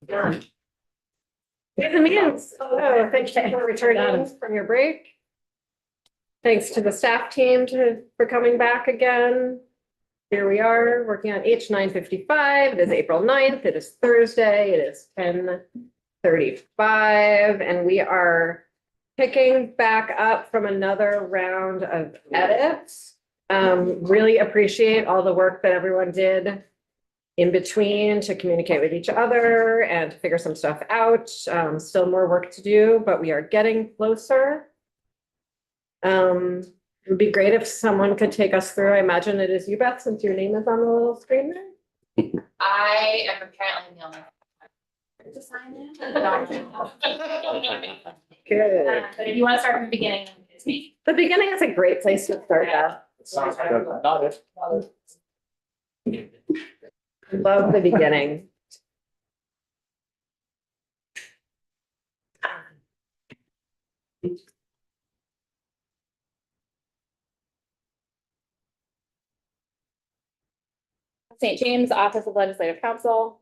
Done. In the meetings. Oh, thank you for returning from your break. Thanks to the staff team for coming back again. Here we are working on H 955. It is April 9th. It is Thursday. It is 10:35, and we are picking back up from another round of edits. Really appreciate all the work that everyone did in between to communicate with each other and to figure some stuff out. Still more work to do, but we are getting closer. It would be great if someone could take us through. I imagine it is you, Beth, since your name is on the little screen there. I am apparently the only one to sign in. Good. But if you want to start from the beginning, it's me. The beginning is a great place to start. Sounds good. Not it. Love the beginning. St. James Office of Legislative Counsel.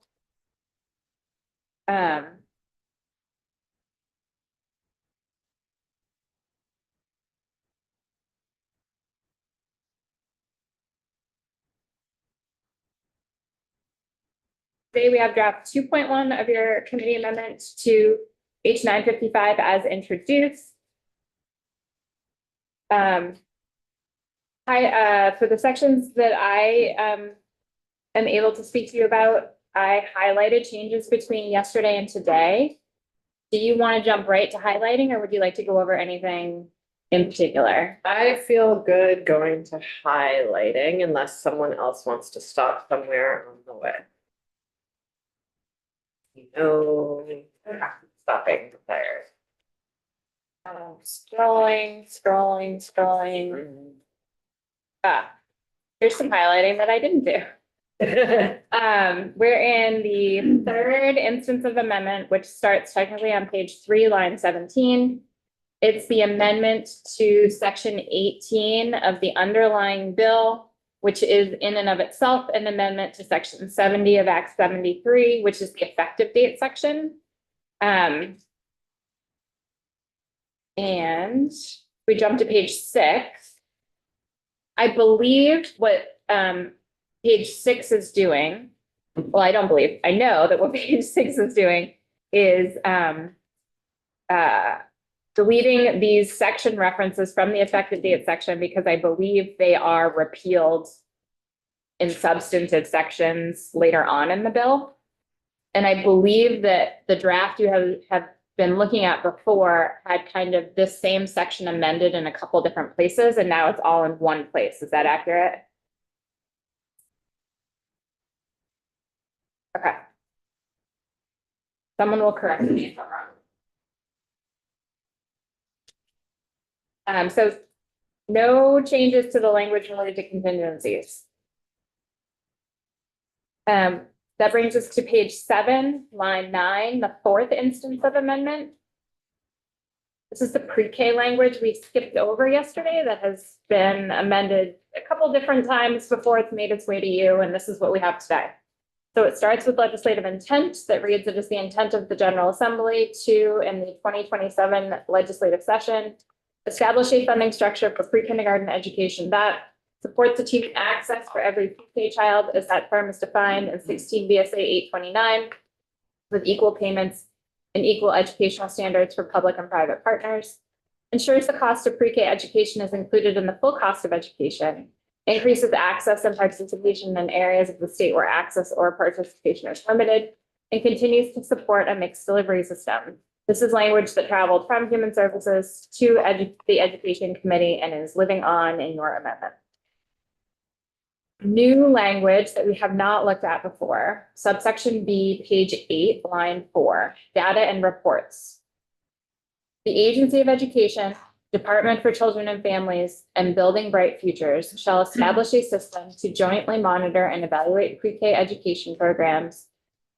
Today we have draft 2.1 of your committee amendment to H 955 as introduced. For the sections that I am able to speak to you about, I highlighted changes between yesterday and today. Do you want to jump right to highlighting, or would you like to go over anything in particular? I feel good going to highlighting unless someone else wants to stop somewhere on the way. No, stopping there. Scrolling. Here's some highlighting that I didn't do. We're in the third instance of amendment, which starts technically on page 3, line 17. It's the amendment to section 18 of the underlying bill, which is in and of itself an amendment to section 70 of Act 73, which is the effective date section. And we jump to page 6. I believe what page 6 is doing, well, I don't believe, I know that what page 6 is doing is deleting these section references from the effective date section because I believe they are repealed in substantive sections later on in the bill. And I believe that the draft you have been looking at before had kind of this same section amended in a couple different places, and now it's all in one place. Is that accurate? Okay. Someone will correct me if I'm wrong. So no changes to the language related to contingencies. That brings us to page 7, line 9, the fourth instance of amendment. This is the pre-K language we skipped over yesterday that has been amended a couple different times before it's made its way to you, and this is what we have today. So it starts with legislative intent that reads, it is the intent of the General Assembly to, in the 2027 legislative session, establish a funding structure for pre-kindergarten education that supports achieving access for every pre-K child as that term is defined in 16 VSA 829 with equal payments and equal educational standards for public and private partners, ensures the cost of pre-K education is included in the full cost of education, increases access and participation in areas of the state where access or participation is limited, and continues to support a mixed delivery system. This is language that traveled from Human Services to the Education Committee and is living on in your amendment. New language that we have not looked at before, subsection B, page 8, line 4, data and reports. The Agency of Education, Department for Children and Families, and Building Bright Futures shall establish a system to jointly monitor and evaluate pre-K education programs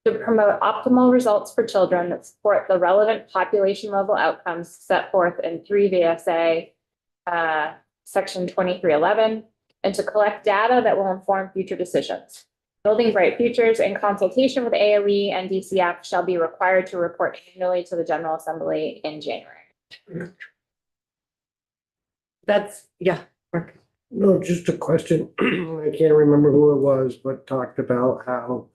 to promote optimal results for children that support the relevant population level outcomes set forth in 3 VSA section 2311, and to collect data that will inform future decisions. Building Bright Futures in consultation with AOE and DCF shall be required to report annually to the General Assembly in January. That's, yeah. Mark. No, just a question. I can't remember who it was, but talked about how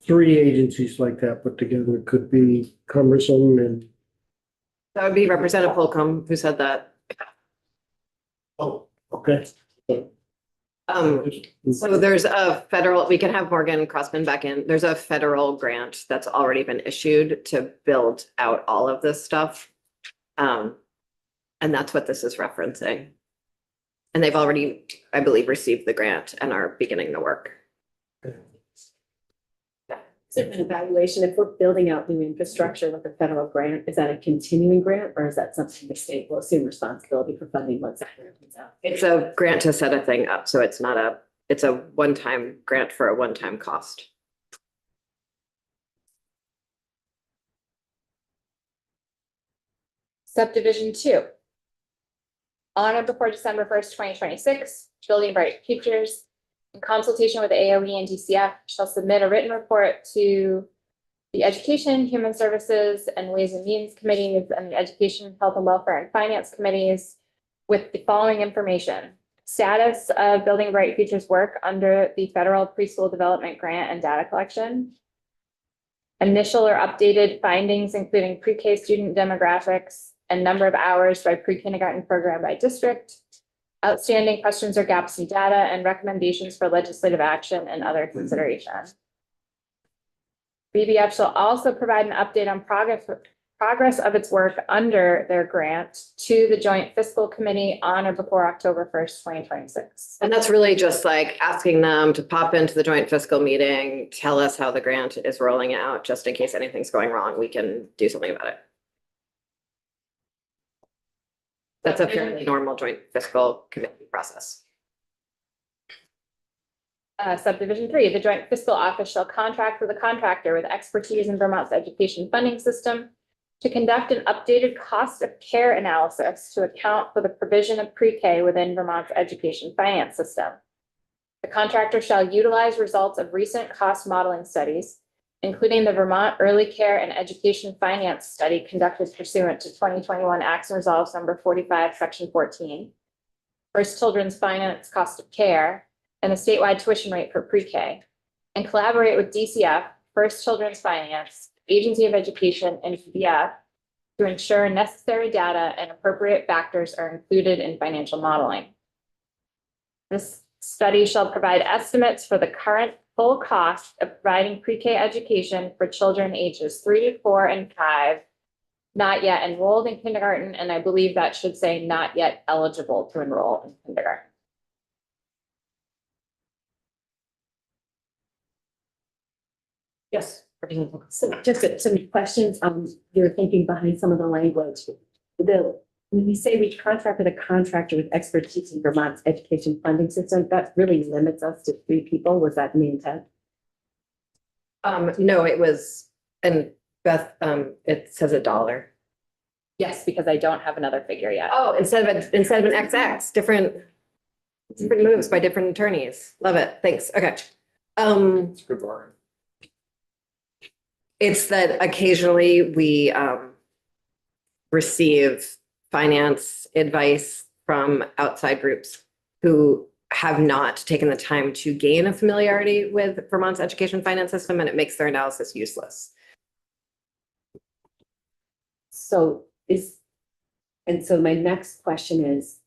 three agencies like that put together could be cumbersome and, That would be Representative Holcomb who said that. oh, okay. So there's a federal, we can have Morgan Crossman back in. There's a federal grant that's already been issued to build out all of this stuff. And that's what this is referencing. And they've already, I believe, received the grant and are beginning the work. Is it an evaluation, if we're building out new infrastructure with a federal grant, is that a continuing grant or is that something the state will assume responsibility for funding once that grant comes out? It's a grant to set a thing up, so it's not a, it's a one-time grant for a one-time cost. Subdivision 2. On or before December 1st, 2026, Building Bright Futures, in consultation with the AOE and DCF, shall submit a written report to the Education, Human Services, and Ways and Means Committees and the Education, Health and Welfare and Finance Committees with the following information. Status of Building Bright Futures work under the Federal Preschool Development Grant and data collection. Initial or updated findings, including pre-K student demographics and number of hours by pre-kindergarten program by district, outstanding questions or gaps in data, and recommendations for legislative action and other consideration. BBF shall also provide an update on progress of its work under their grant to the Joint Fiscal Committee on or before October 1st, 2026. And that's really just like asking them to pop into the joint fiscal meeting, tell us how the grant is rolling out, just in case anything's going wrong, we can do something about it. That's a fairly normal joint fiscal committee process. Subdivision 3, the Joint Fiscal Office shall contract with a contractor with expertise in Vermont's education funding system to conduct an updated cost of care analysis to account for the provision of pre-K within Vermont's education finance system. The contractor shall utilize results of recent cost modeling studies, including the Vermont Early Care and Education Finance Study conducted pursuant to 2021 Acts and Resolves number 45, section 14, First Children's Finance Cost of Care, and the statewide tuition rate for pre-K, and collaborate with DCF, First Children's Finance, Agency of Education, and VBF to ensure necessary data and appropriate factors are included in financial modeling. This study shall provide estimates for the current full cost of providing pre-K education for children ages 3 to 4 and 5, not yet enrolled in kindergarten, and I believe that should say not yet eligible to enroll in kindergarten. Yes. So just some questions, your thinking behind some of the language. When we say we contract with a contractor with expertise in Vermont's education funding system, that really limits us to 3 people. Was that the intent? No, it was, and Beth, it says $1. Yes, because I don't have another figure yet. Oh, instead of an XX, different moves by different attorneys. Love it. Thanks. Okay. It's good bargain. It's that occasionally we receive finance advice from outside groups who have not taken the time to gain a familiarity with Vermont's education finance system, and it makes their analysis useless. So my next question is,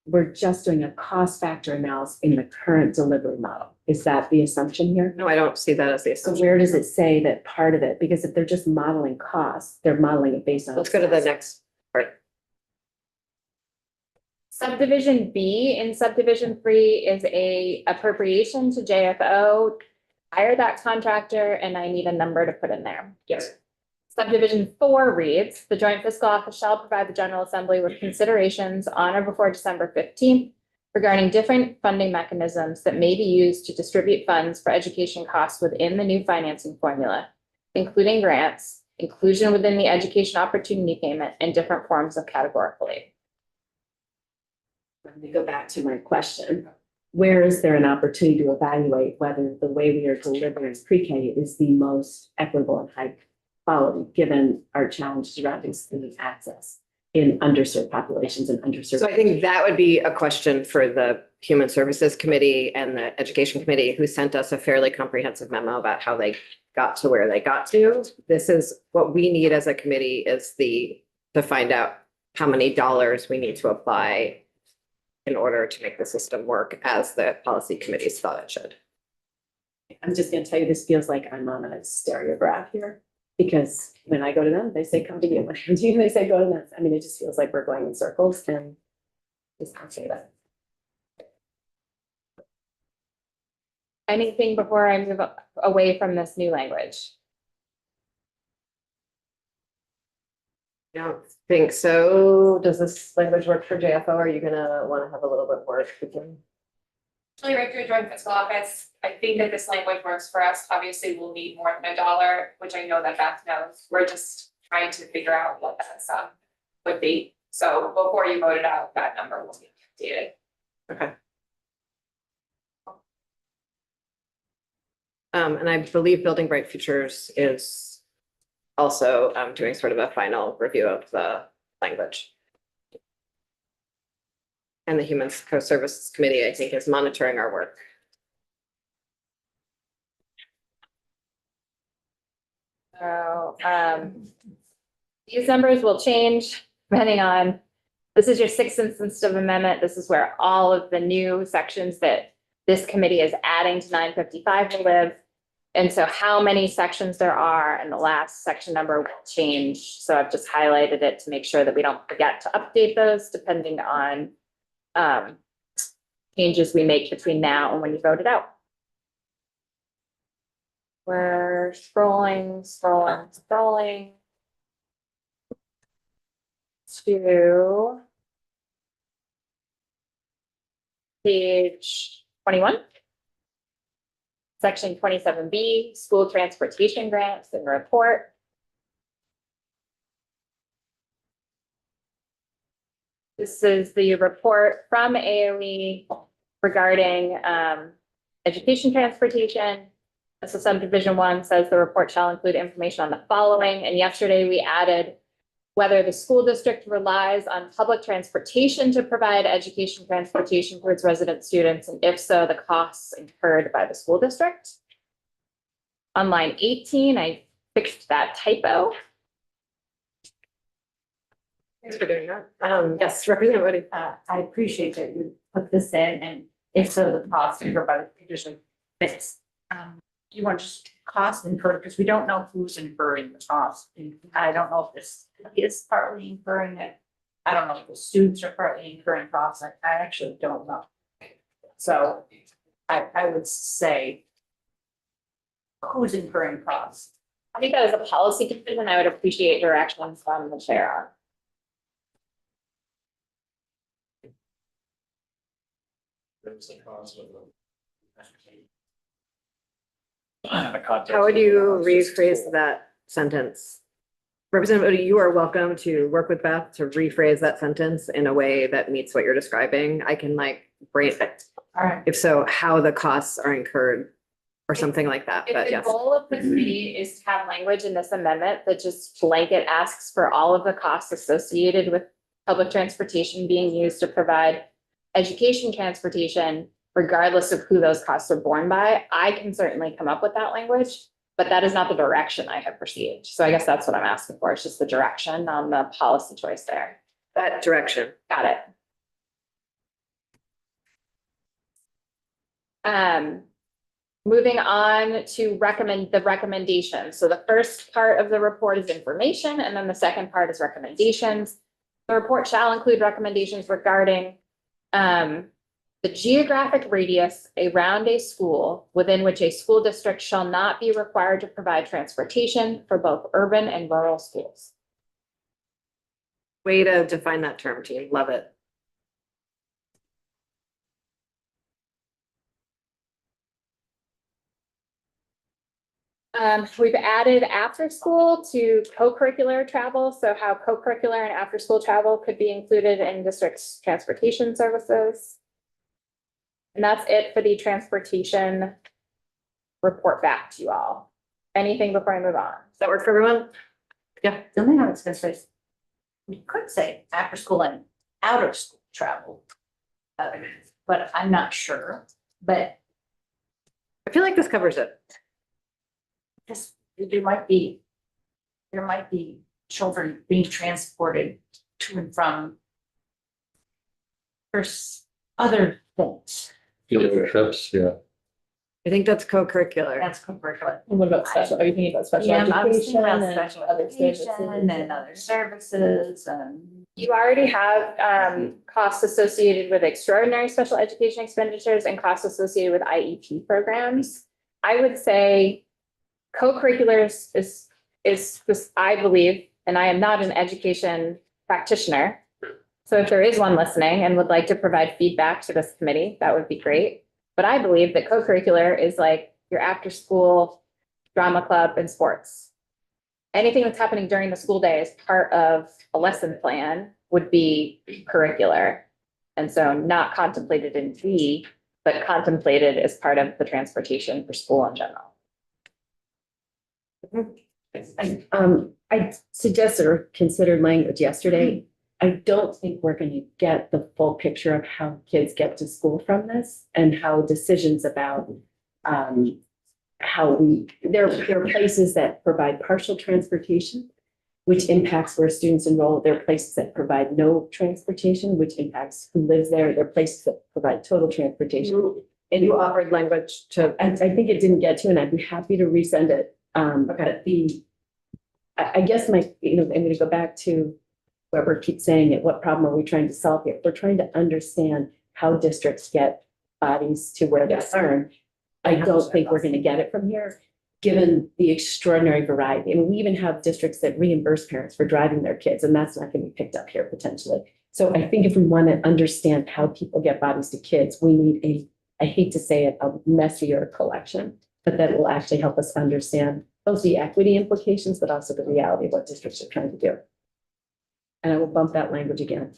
we're just doing a cost factor analysis in the current delivery model. Is that the assumption here? No, I don't see that as the So assumption. where does it say that part of it, because if they're just modeling costs, they're modeling it based on. Let's go to the next part. Subdivision B in subdivision 3 is a appropriation to JFO. Hire that contractor, and I need a number to put in there. Yes. Subdivision 4 reads, the Joint Fiscal Office shall provide the General Assembly with considerations on or before December 15th regarding different funding mechanisms that may be used to distribute funds for education costs within the new financing formula, including grants, inclusion within the education opportunity payment, and different forms of categorical aid. Let me go back to my question. where is there an opportunity to evaluate whether the way we are delivering pre-K is the most equitable and high quality, given our challenges surrounding student access in underserved populations and underserved. So I think that would be a question for the Human Services Committee and the Education Committee, who sent us a fairly comprehensive memo about how they got to where they got to. This is what we need as a committee, is to find out how many dollars we need to apply in order to make the system work as the policy committees thought it should. I'm just gonna tell you, this feels like I'm on a stereograph here. Because when I go to them, they say, come to you. When I come to you, they say, go to them. I mean, it just feels like we're going in circles and just can't say that. Anything before I move away from this new language? I don't think so. Does this language work for JFO? Are you gonna want to have a little bit more? Actually, right through joint fiscal office, I think that this language works for us. Obviously, we'll need more than $1, which I know that Beth knows. We're just trying to figure out what that sum would be. So before you vote it out, that number will be updated. Okay. And I believe Building Bright Futures is also doing sort of a final review of the language. And the Human Services Committee, I think, is monitoring our work. So, these numbers will change depending on, this is your sixth instance of amendment. This is where all of the new sections that this committee is adding to 955 will live. And so how many sections there are and the last section number will change. So I've just highlighted it to make sure that we don't forget to update those depending on changes we make between now and when you vote it out. We're scrolling to page 21. Section 27B, school transportation grants and report. This is the report from AOE regarding education transportation. So subdivision 1 says the report shall include information on the following. And yesterday we added whether the school district relies on public transportation to provide education transportation for its resident students, and if so, the costs incurred by the school district. On line 18, I fixed that typo. Thanks for doing that. Yes, Representative Woody. I appreciate that you put this in, and if so, the cost incurred by the petition fits. You want just cost incurred, because we don't know who's incurring the cost. And I don't know if this is partly incurring it. I don't know if the students are partly incurring costs. I actually don't know. So I would say who's incurring costs. I think that is a policy decision. I would appreciate direction from the chair How would you rephrase that sentence? Representative Woody, you are welcome to work with Beth to rephrase that sentence in a way that meets what you're describing. I can brain it. All right. If so, how the costs are incurred or something like that, If but the yes. goal of the committee is to have language in this amendment that just blanket asks for all of the costs associated with public transportation being used to provide education transportation, regardless of who those costs are borne by, I can certainly come up with that language, but that is not the direction I have received. So I guess that's what I'm asking for. It's just the direction on the policy choice there. That direction. Got it. Moving on to the recommendations. So the first part of the report is information, and then the second part is recommendations. The report shall include recommendations regarding the geographic radius around a school within which a school district shall not be required to provide transportation for both urban and rural schools. Way to define that term, team. Love it. We've added after school to co-curricular travel. So how co-curricular and after school travel could be included in district's transportation services. And that's it for the transportation report back to you all. Anything before I move on? Does that work for everyone? The only thing I was gonna say is, we could say after school and out of school travel. But I'm not sure, but I feel like this covers it. this, there might be children being transported to and from. There's other things, Field trips, yeah. I think that's co-curricular. that's co-curricular. And what about special, are you thinking about special Yeah, I was thinking education about and special other education services? and other services and. You already have costs associated with extraordinary special education expenditures and costs associated with IEP programs. I would say co-curriculars is this, I believe, and I am not an education practitioner. So if there is one listening and would like to provide feedback to this committee, that would be great. But I believe that co-curricular is like your after-school drama club and sports. Anything that's happening during the school day as part of a lesson plan would be curricular. And so not contemplated in fee, but contemplated as part of the transportation for school in general. I suggested or considered language yesterday. I don't think we're gonna get the full picture of how kids get to school from this and how decisions about there are places that provide partial transportation, which impacts where students enroll. There are places that provide no transportation, which impacts who lives there. There are places that provide total transportation. And you offered language to, I think it didn't get to, and I'd be happy to resend it. But I guess I'm gonna go back to whoever keeps saying it, what problem are we trying to solve here? We're trying to understand how districts get bodies to where they learn. I don't think we're gonna get it from here, given the extraordinary variety. And we even have districts that reimburse parents for driving their kids, and that's not gonna be picked up here potentially. So I think if we want to understand how people get bodies to kids, we need I hate to say it, a messier collection, but that will actually help us understand both the equity implications, but also the reality of what districts are trying to do. And I will bump that language again.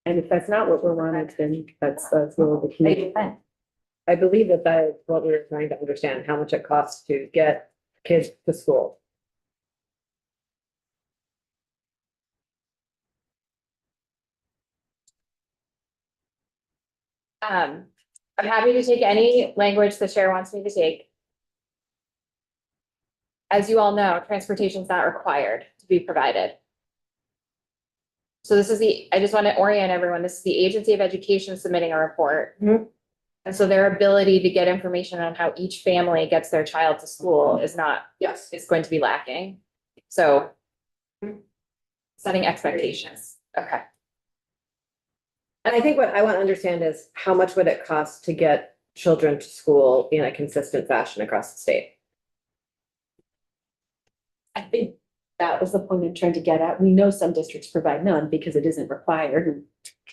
And if that's not what we're wanting, then that's where the committee. I believe that is what we were trying to understand, how much it costs to get kids to school. I'm happy to take any language the chair wants me to take. As you all know, transportation is not required to be provided. So this is I just want to orient everyone, this is the Agency of Education submitting a report. Mhm. And so their ability to get information on how each family gets their child to school is going to be lacking. So setting expectations, okay. And I think what I want to understand is how much would it cost to get children to school in a consistent fashion across the state? I think that was the point I'm trying to get at. We know some districts provide none because it isn't required, and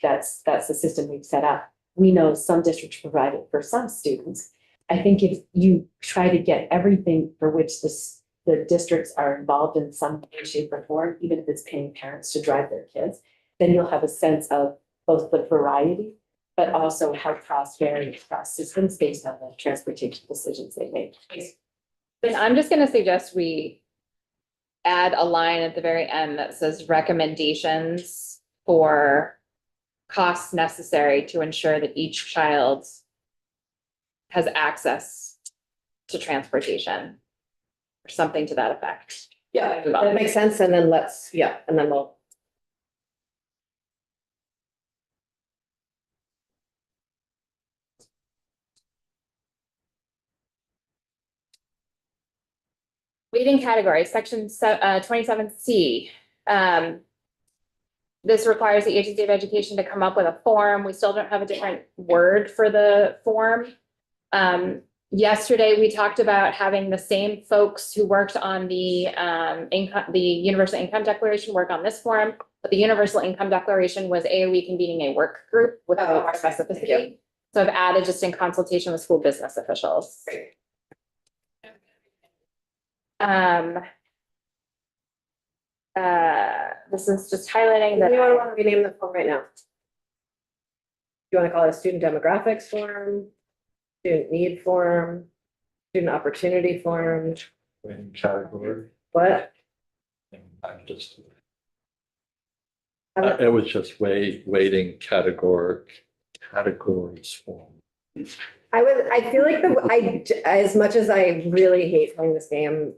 that's the system we've set up. We know some districts provide it for some students. I think if you try to get everything for which the districts are involved in some way, shape, or form, even if it's paying parents to drive their kids, then you'll have a sense of both the variety, but also how costs vary across systems based on the transportation decisions they make. Then I'm just gonna suggest we add a line at the very end that says recommendations for costs necessary to ensure that each child has access to transportation or something to that effect. Yeah, that makes sense. And then and then we'll. Weighting categories, section 27C. This requires the Agency of Education to come up with a form. We still don't have a different word for the form. Yesterday, we talked about having the same folks who worked on the Universal Income Declaration work on this form, but the Universal Income Declaration was AOE convening a work group with more specificity. So I've added just in consultation with school business officials. This is just highlighting that. You want to rename the form right now? you want to call it a student demographics form, student need form, student opportunity form, In category. what? I'm just, I'm- it was just weighting categories form. I feel like as much as I really hate playing this game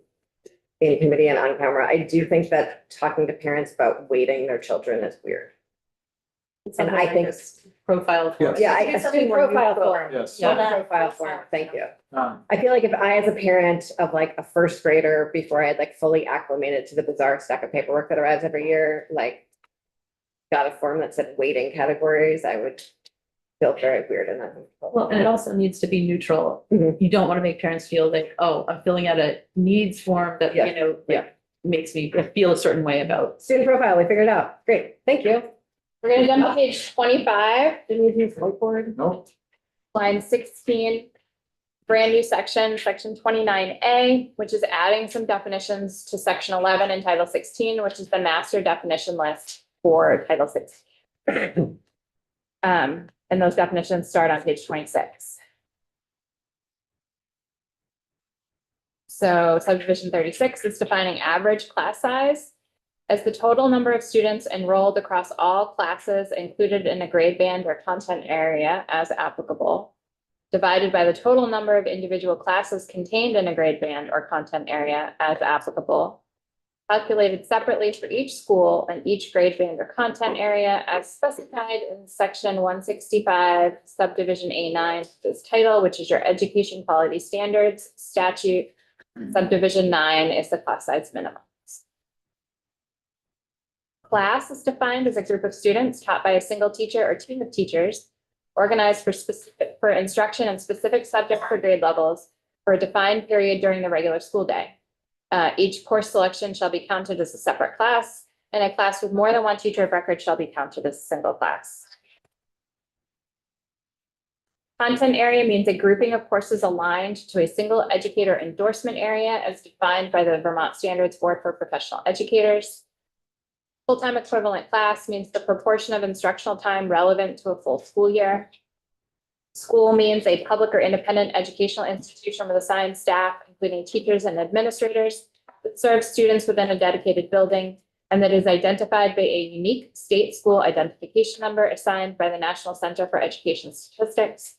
in committee and on camera, I do think that talking to parents about weighting their children is weird. And I think, Profile. Yes. yeah, Maybe a something student more profile neutral. form. Yes. Student Yeah. profile form, thank you. Um, I feel like if I, as a parent of like a first grader, before I had like fully acclimated to the bizarre stack of paperwork that arrives every year, like got a form that said weighting categories, I would feel very weird and uncomfortable. Well, and it also needs to be neutral. Mhm. You don't want to make parents feel like, oh, I'm filling out a needs form that, Yeah. you know, Yeah. like, makes me feel a certain way about. Student profile, we figured it out. Great, thank you. We're gonna jump to page 25. Didn't we do whiteboard? No, Line 16, brand new section, section 29A, which is adding some definitions to section 11 in Title 16, which is the master definition list for Title 16. And those definitions start on page 26. So subdivision 36 is defining average class size as the total number of students enrolled across all classes included in a grade band or content area as applicable, divided by the total number of individual classes contained in a grade band or content area as applicable, calculated separately for each school and each grade band or content area as specified in section 165, subdivision A9, this title, which is your education quality standards statute. Subdivision 9 is the class size minimum. Class is defined as a group of students taught by a single teacher or team of teachers, organized for instruction in specific subject or grade levels for a defined period during the regular school day. Each course selection shall be counted as a separate class, and a class with more than one teacher of record shall be counted as a single class. Content area means a grouping of courses aligned to a single educator endorsement area as defined by the Vermont Standards Board for Professional Educators. Full-time equivalent class means the proportion of instructional time relevant to a full school year. School means a public or independent educational institution with assigned staff, including teachers and administrators, that serves students within a dedicated building and that is identified by a unique state school identification number assigned by the National Center for Education Statistics.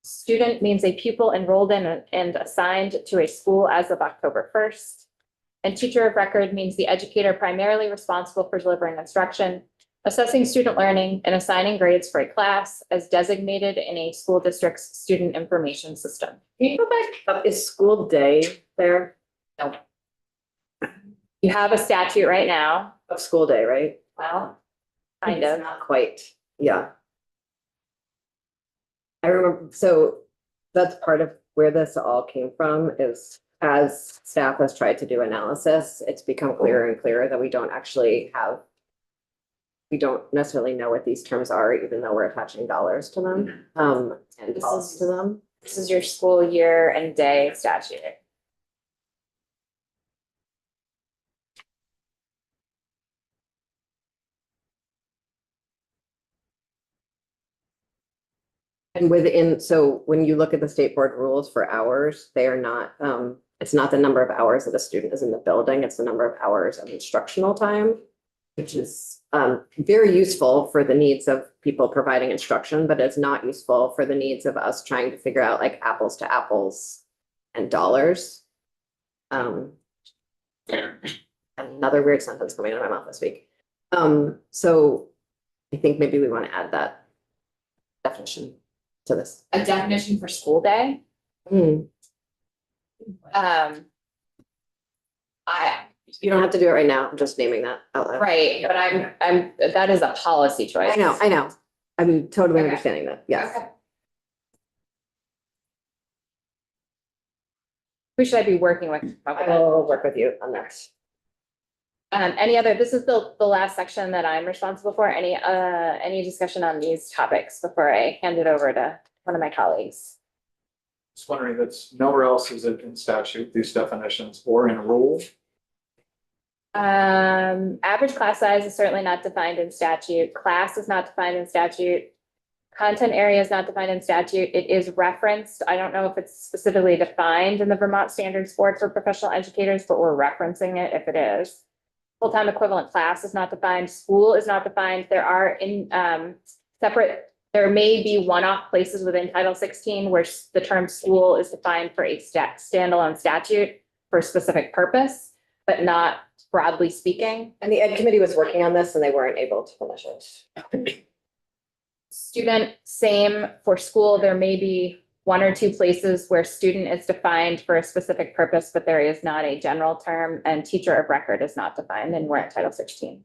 Student means a pupil enrolled in and assigned to a school as of October 1st. And teacher of record means the educator primarily responsible for delivering instruction, assessing student learning, and assigning grades for a class as designated in a school district's student information system. Can you go back up, is school day there? You have a statute right now. Of school day, right? Well, kind It's of. not quite, yeah. I remember, so that's part of where this all came from is as staff has tried to do analysis, it's become clearer and clearer that we don't actually have, we don't necessarily know what these terms are, even though we're attaching dollars to them, and This costs is- to them. This is your school year and day statute. And within, so when you look at the state board rules for hours, they are not, it's not the number of hours that a student is in the building, it's the number of hours of instructional time, which is very useful for the needs of people providing instruction, but it's not useful for the needs of us trying to figure out like apples to apples and dollars. Another weird sentence coming out of my mouth this week. So I think maybe we want to add that definition to this. A definition for school day. Hmm. You don't have to do it right now. I'm just naming that out loud. Right, but that is a policy choice. I know. I'm totally Okay. understanding that. Yes. Okay. Who should I be working with? I will work with you on that. Any other, this is the last section that I'm responsible for. Any discussion on these topics before I hand it over to one of my colleagues? just wondering, that's nowhere else is it in statute, these definitions, or in rule? Average class size is certainly not defined in statute. Class is not defined in statute. Content area is not defined in statute. It is referenced. I don't know if it's specifically defined in the Vermont Standards Board for professional educators, but we're referencing it if it is. Full-time equivalent class is not defined. School is not defined. There are separate, there may be one-off places within Title 16 where the term school is defined for a standalone statute for a specific purpose, but not broadly speaking. And the Ed Committee was working on this and they weren't able to finish it. Student, same for school. There may be one or two places where student is defined for a specific purpose, but there is not a general term, and teacher of record is not defined, and we're at Title 16.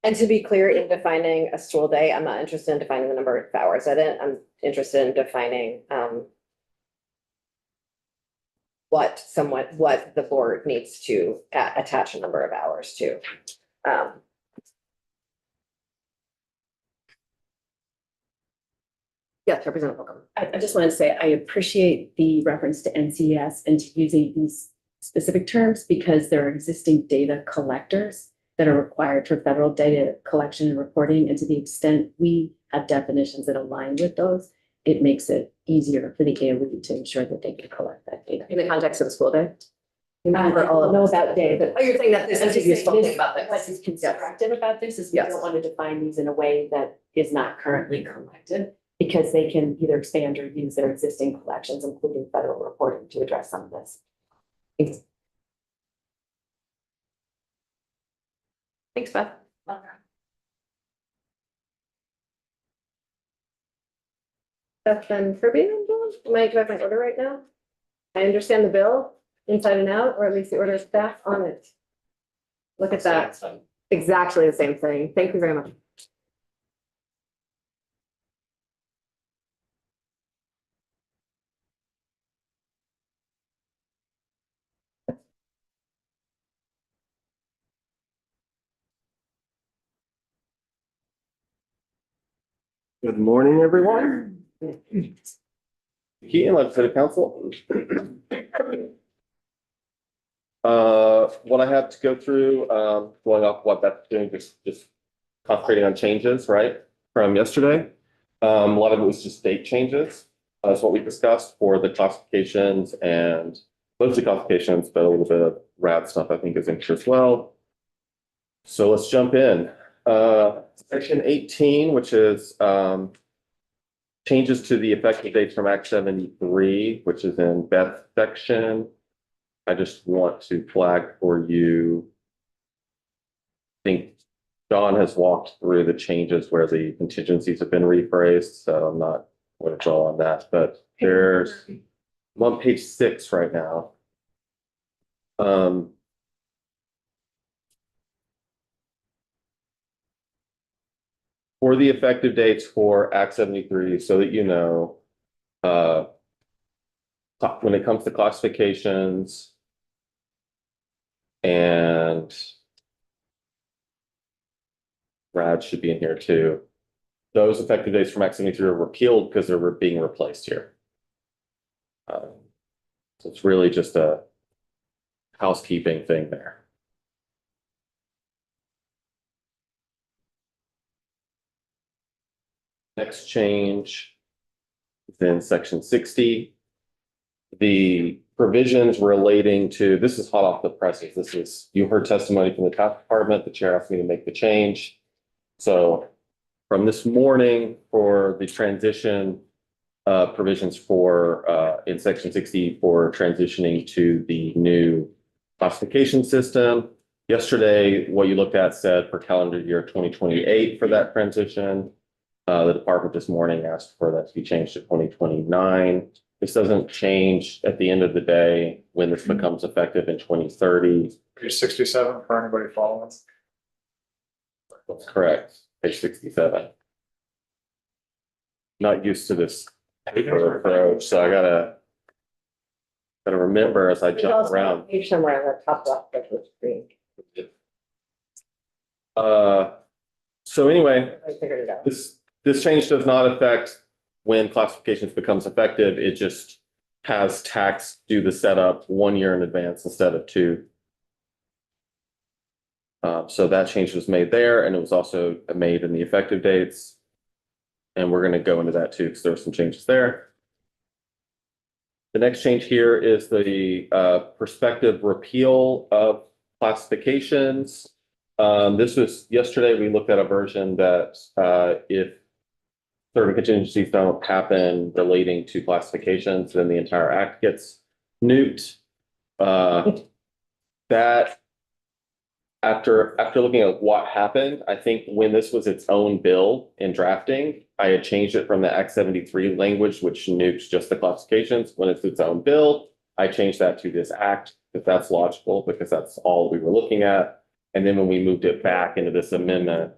And to be clear, in defining a school day, I'm not interested in defining the number of hours in it. I'm interested in defining what the board needs to attach a number of hours to. Yes, Representative Holcomb. I just wanted to say, I appreciate the reference to NCES and to using these specific terms because there are existing data collectors that are required for federal data collection and reporting. And to the extent we have definitions that align with those, it makes it easier for the AOE to ensure that they can collect that data. In the context of the school day? I don't know about data. Oh, you're saying that this is a useful thing about What this? is constructive about this is we Yes. don't want to define these in a way that is not currently collected, because they can either expand or use their existing collections, including federal reporting, to address some of this. Thanks, Beth. Beth and Kirby, am I have my order right now? I understand the bill inside and out, or at least the order of staff on it. Look at that. Exactly the same thing. Thank you very much. Good morning, everyone. Keaton, Legislative Council. What I have to go through, going off what that's doing, just concentrating on changes, right, from yesterday. A lot of it was just date changes. That's what we discussed for the classifications and mostly classifications, but a little bit of RAD stuff I think is in here as well. So let's jump in. Section 18, which is changes to the effective dates from Act 73, which is in Beth's section. I just want to flag for you. I think John has walked through the changes where the contingencies have been rephrased, so I'm not going to dwell on that, but I'm on page 6 right now. For the effective dates for Act 73, so that you know, when it comes to classifications and RAD should be in here too. Those effective dates from Act 73 are repealed because they're being replaced here. So it's really just a housekeeping thing there. Next change is in section 60. The provisions relating to, this is hot off the presses. This is, you heard testimony from the tax department. The chair asked me to make the change. So from this morning for the transition provisions for in section 60 for transitioning to the new classification system. Yesterday, what you looked at said for calendar year 2028 for that transition. The department this morning asked for that to be changed to 2029. This doesn't change at the end of the day when this becomes effective in 2030. Page 67 for anybody following. That's correct. Page 67. Not used to this paper approach, so I gotta remember as I There's jump also a around. page somewhere on the top left of the screen. So anyway, I figured it out. This change does not affect when classifications becomes effective. It just has tax do the setup 1 year in advance instead of 2. So that change was made there, and it was also made in the effective dates. And we're gonna go into that too, because there were some changes there. The next change here is the prospective repeal of classifications. This was yesterday, we looked at a version that if certain contingencies don't happen relating to classifications, then the entire act gets nuked. That after looking at what happened, I think when this was its own bill in drafting, I had changed it from the Act 73 language, which nukes just the classifications. When it's its own bill, I changed that to this act, if that's logical, because that's all we were looking at. And then when we moved it back into this amendment,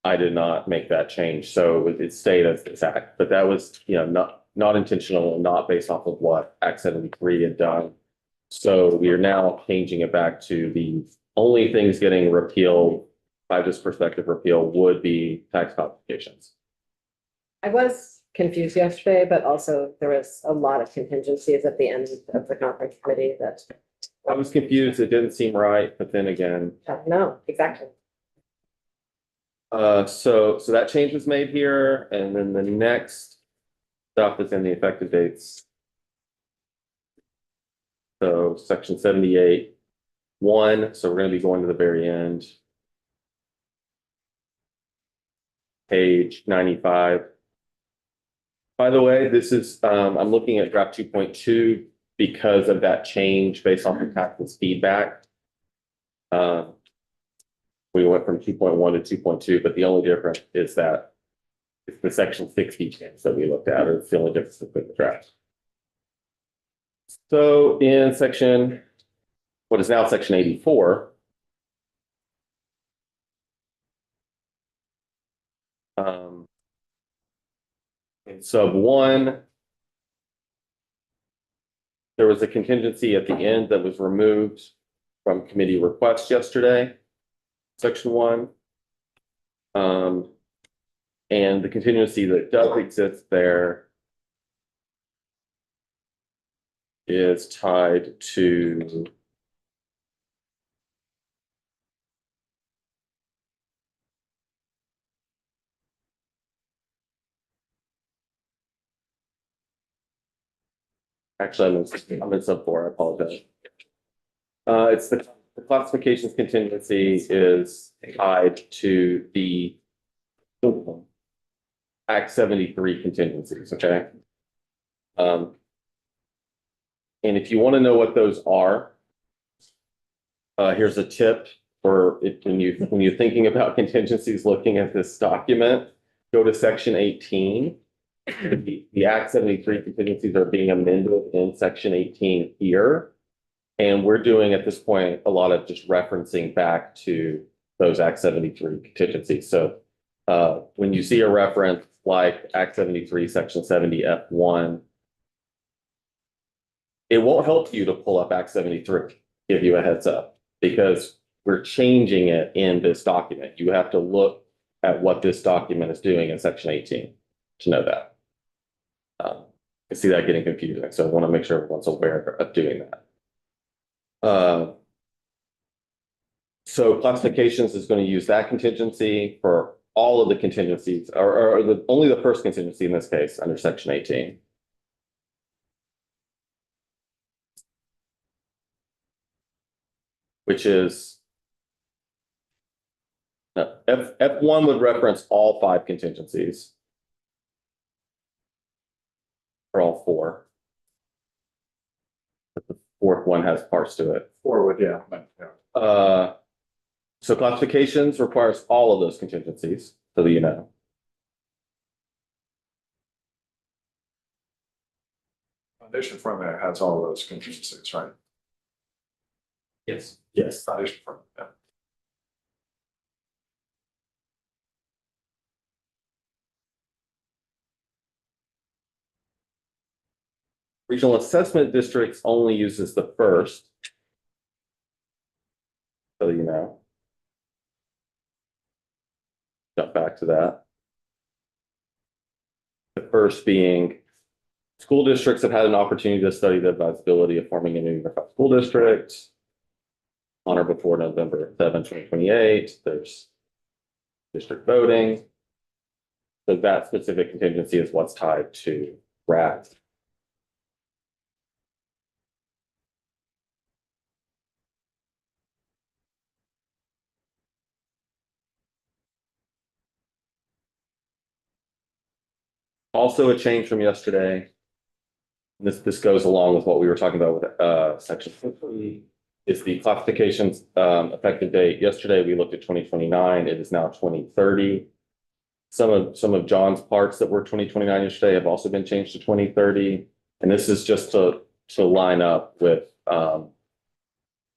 I did not make that change. So it stayed as this act, but that was, not intentional and not based off of what Act 73 had done. So we are now changing it back to the only things getting repealed by this prospective repeal would be tax classifications. I was confused yesterday, but also there was a lot of contingencies at the end of the conference committee that, I was confused. It didn't seem right, but then again, no, exactly. so that change was made here, and then the next stuff is in the effective dates. So section 78(1), so we're gonna be going to the very end. Page 95. By the way, this is, I'm looking at draft 2.2 because of that change based on the tax's feedback. We went from 2.1 to 2.2, but the only difference is that it's the section 60 change that we looked at, or it's the only difference between the drafts. So in section, what is now section 84, in sub 1, there was a contingency at the end that was removed from committee request yesterday, section 1. And the contingency that does exist there is tied to actually, I'm in sub 4, I apologize. It's the classifications contingency is tied to the Act 73 contingencies, okay? And if you want to know what those are, here's a tip for it when you're thinking about contingencies, looking at this document, go to section 18. The Act 73 contingencies are being amended in section 18 here. And we're doing at this point a lot of just referencing back to those Act 73 contingencies. So when you see a reference like Act 73, section 70 F1, it won't help you to pull up Act 73, give you a heads up, because we're changing it in this document. You have to look at what this document is doing in section 18 to know that. I see that getting confusing, so I want to make sure everyone's aware of doing that. So classifications is going to use that contingency for all of the contingencies, or only the first contingency in this case under section 18. Which is F1 would reference all 5 contingencies. Or all 4. But the 4th one has parts to it. Forward, yeah. So classifications requires all of those contingencies, so that you know. Foundation formula has all of those contingencies, right? Yes. Yes. Foundation formula, yeah. Regional assessment districts only uses the first. So you know. Jump back to that. The first being school districts have had an opportunity to study the advisability of forming a new unified school district. On or before November 7, 2028. There's district voting. So that specific contingency is what's tied to RAD. Also a change from yesterday. This goes along with what we were talking about with section 50, is the classifications effective date. Yesterday, we looked at 2029. It is now 2030. Some of John's parts that were 2029 yesterday have also been changed to 2030. And this is just to line up with the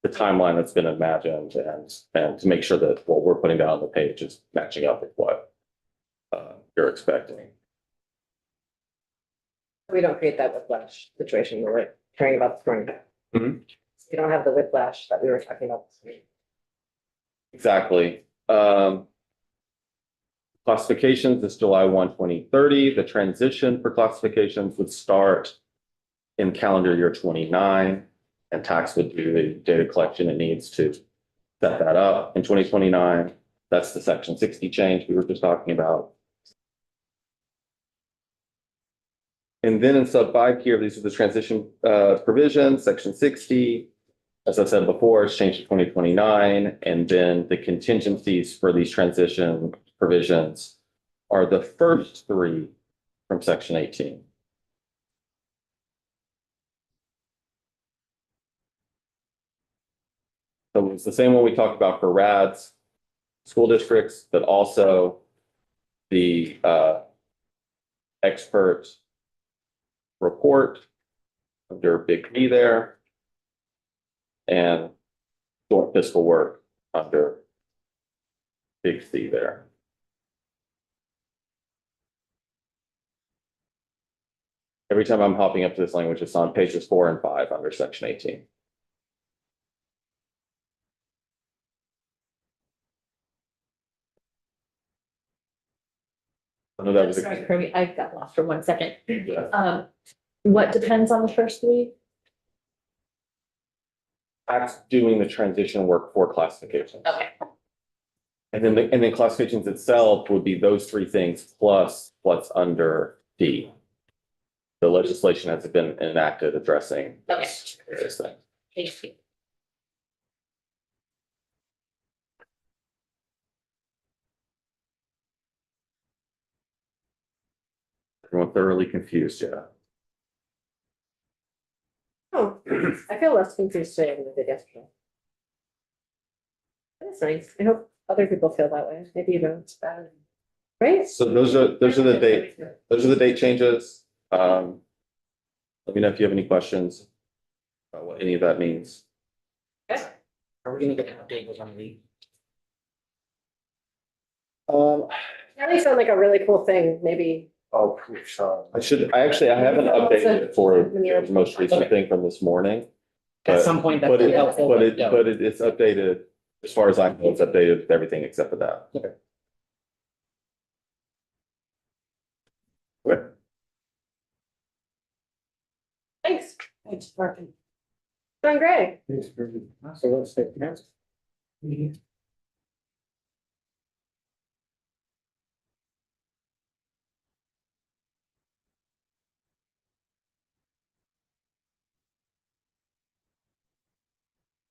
timeline that's been imagined and to make sure that what we're putting down on the page is matching up with what you're expecting. We don't create that whiplash situation we were caring about this morning. Mhm. We don't have the whiplash that we were talking about this morning. Exactly. Classifications is July 1, 2030. The transition for classifications would start in calendar year 29, and tax would do the data collection it needs to set that up in 2029. That's the section 60 change we were just talking about. And then in sub 5 here, these are the transition provisions, section 60. As I said before, it's changed to 2029, and then the contingencies for these transition provisions are the first 3 from section 18. So it's the same one we talked about for RADs, school districts, but also the expert report under big B there, and joint fiscal work under big C there. Every time I'm hopping up to this language, it's on pages 4 and 5 under section 18. I know that was Sorry, Kirby, I got lost for 1 second. Yeah. What depends on the first 3? Tax doing the transition work for classifications. Okay. And then classifications itself would be those 3 things plus what's under D. The legislation has been enacted addressing those various things. Thank you. Everyone thoroughly confused, yeah. Oh, I feel less confused today than I did yesterday. That's nice. I hope other people feel that way. Maybe you don't. Right? So those are the date changes. Let me know if you have any questions about what any of that means. Are we gonna get an update with on the? That may sound like a really cool thing, maybe. Oh, sure. I haven't updated it for the most recent thing from this morning. At But- some point, that But would be it, helpful. but it, yeah. but it's updated, as far as I know, it's updated with everything except for that. Okay. Okay. Thanks. Thanks, Martin. Doing great. Thanks, Kirby. So let's take next.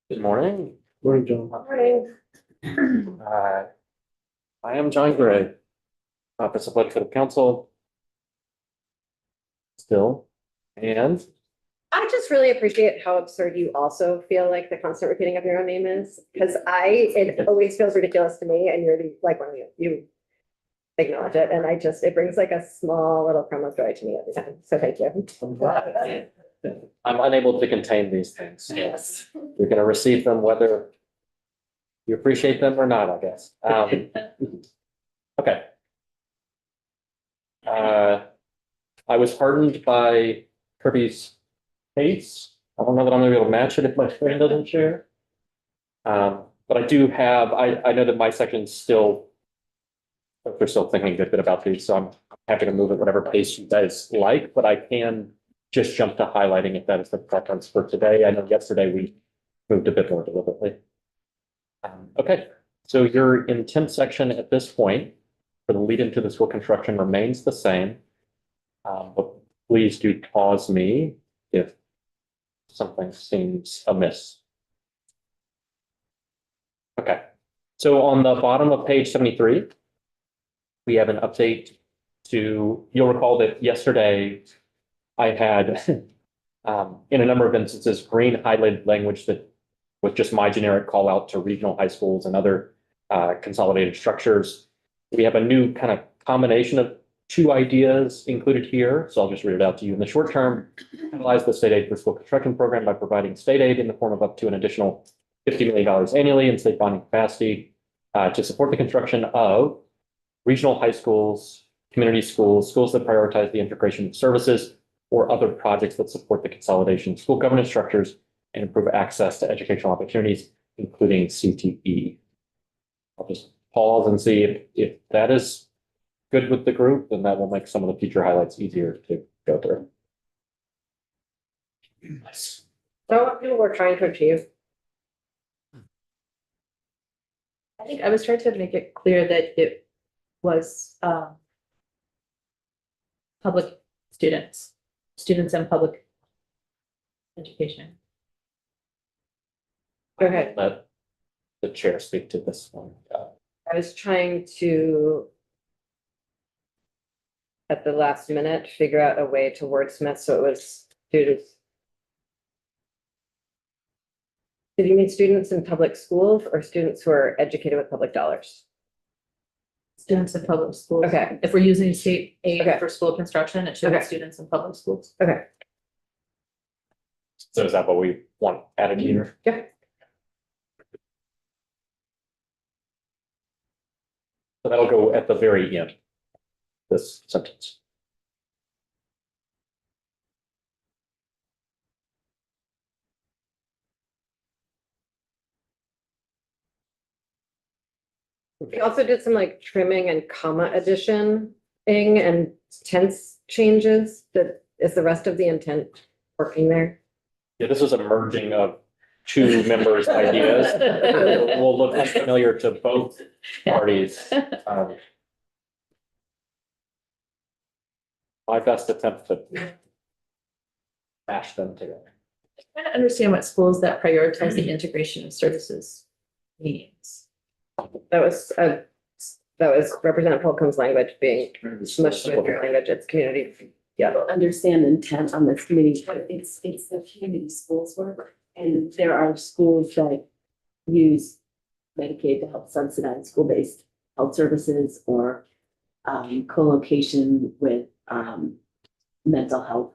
Good morning. Morning, John. Morning. I am John Gray, Office of Legislative Counsel. Still, and I just really appreciate how absurd you also feel like the constant repeating of your own name is, because it always feels ridiculous to me, and you're like one of you acknowledge it, and it brings like a small little crumb of joy to me every time, so thank you. I'm glad. I'm unable to contain these things. Yes. You're gonna receive them whether you appreciate them or not, I guess. Okay. I was heartened by Kirby's pace. I don't know that I'm gonna be able to match it if my screen doesn't share. But I do have, I know that my section's still, they're still thinking a good bit about these, so I'm happy to move at whatever pace you guys like, but I can just jump to highlighting if that is the preference for today. I know yesterday we moved a bit more deliberately. Okay, so your intent section at this point for the lead into the school construction remains the same. But please do pause me if something seems amiss. Okay, so on the bottom of page 73, we have an update to, you'll recall that yesterday I had, in a number of instances, green highlighted language that was just my generic call out to regional high schools and other consolidated structures. We have a new kind of combination of two ideas included here, so I'll just read it out to you. In the short term, analyze the state aid for school construction program by providing state aid in the form of up to an additional $50 million annually in state bonding capacity to support the construction of regional high schools, community schools, schools that prioritize the integration of services, or other projects that support the consolidation of school governance structures and improve access to educational opportunities, including CTE. I'll just pause and see if that is good with the group, then that will make some of the future highlights easier to go through. So what people we're trying to achieve. I think I was trying to make it clear that it was public students in public education. Go ahead. Let the chair speak to this one. I was trying to, at the last minute, figure out a way to wordsmith so it was students. Did you mean students in public schools or students who are educated with public dollars? Students in public schools. Okay. If we're using state aid Okay. for school construction, it should be Okay. students in public schools. Okay, So is that what we want added here? yeah. So that'll go at the very end, this sentence. We also did some like trimming and comma addition and tense changes. That is the rest of the intent working there. Yeah, this is a merging of two members' ideas. Will look unfamiliar to both parties. My best attempt to mash them together. I don't understand what schools that prioritize the integration of services means. That was Representative Holcomb's language being smushed with your language. It's community. I don't understand intent on this committee, but it's the community schools work. And there are schools that use Medicaid to help subsidize school-based health services or co-location with mental health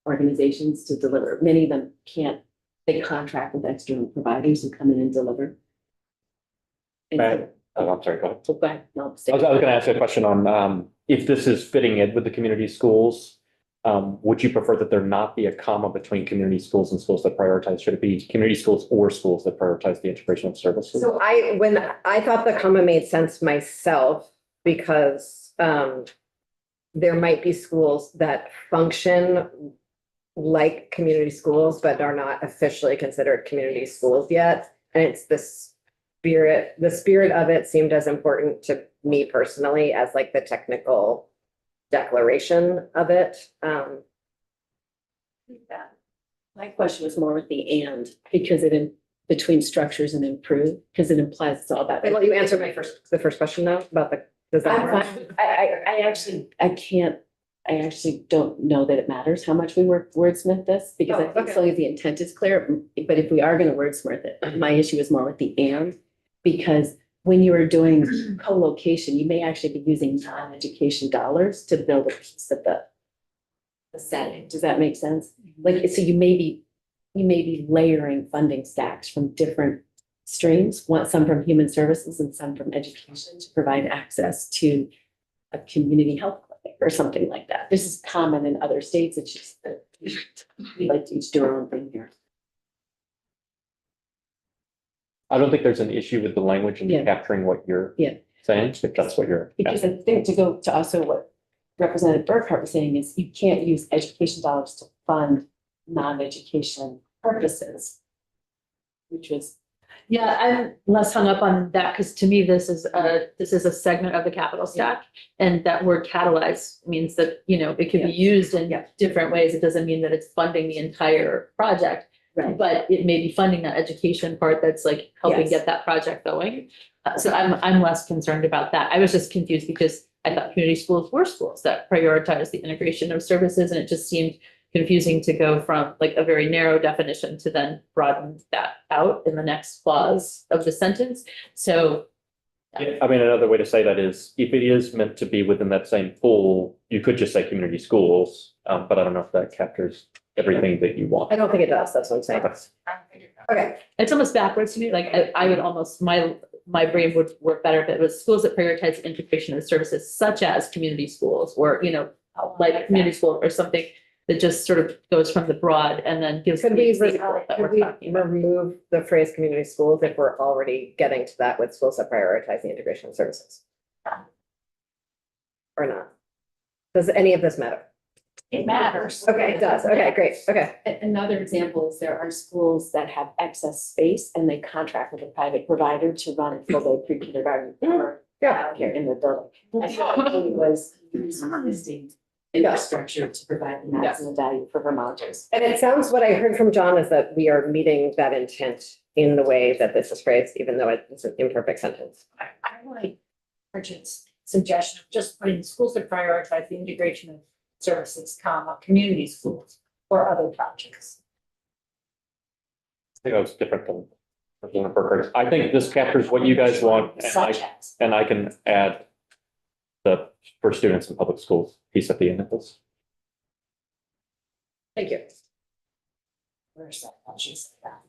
organizations to deliver. Many of them can't, they contract with external providers who come in and deliver. And so- Oh, I'm sorry, go ahead. so go ahead. No, I was gonna ask you a question on if this is fitting in with the community schools. Would you prefer that there not be a comma between community schools and schools that prioritize? Should it be community schools or schools that prioritize the integration of services? So when I thought the comma made sense myself, because there might be schools that function like community schools, but are not officially considered community schools yet. And it's the spirit of it seemed as important to me personally as like the technical declaration of it. My question was more with the and, because between structures and improve, because it implies it's all about. I'll let you answer the first question though, about does that I'm work? fine. I actually don't know that it matters how much we wordsmith this, because I Oh, think okay. so long as the intent is clear, but if we are gonna wordsmith it, my issue is more with the and. Because when you are doing co-location, you may actually be using non-education dollars to build a piece of the setting. Does that make sense? Like, so you may be layering funding stacks from different streams, some from human services and some from education to provide access to a community health clinic or something like that. This is common in other states. It's just that we like to each do our own thing here. I don't think there's an issue with the language and Yeah. capturing what you're Yeah. saying, if that's what you're Because asking. I think to go to also what Representative Burkhart was saying is you can't use education dollars to fund non-education purposes. Which was Yeah, I'm less hung up on that because to me, this is a segment of the capital stack. And that word catalyze means that, you know, it can be used in Yeah. different ways. It doesn't mean that it's funding the entire project. Right. But it may be funding that education part that's like helping Yes. get that project going. So I'm less concerned about that. I was just confused because I thought community schools were schools that prioritize the integration of services, and it just seemed confusing to go from like a very narrow definition to then broaden that out in the next clause of the sentence. So Yeah, I mean, another way to say that is if it is meant to be within that same pool, you could just say community schools. But I don't know if that captures everything that you want. I don't think it does, that's what I'm saying. Okay, it's almost backwards to me. Like I would almost, my brain would work better if it was schools that prioritize integration of services such as community schools or, you know, like community school or something that just sort of goes from the broad and then gives. could the we, example that could we're we talking about. remove the phrase community schools if we're already getting to that with schools that prioritize the integration of services? Or not? Does any of this matter? It matters. Okay, it does. Okay, great. Okay. Another example is there are schools that have excess space and they contract with a private provider to run full day pre-kindergarten or Yeah. childcare in the building. And so it was existing infrastructure to provide the maximum value for Vermonters. And it sounds, what I heard from John is that we are meeting that intent in the way that this is phrased, even though it's an imperfect sentence. I like Bridget's suggestion of just putting schools that prioritize the integration of services, comma, community schools or other projects. I think that was different than Berkeley. I think this captures what you guys want, Such as. and I can add the for students in public schools piece at the end of this. Thank you. Where's that? Oh, she said that.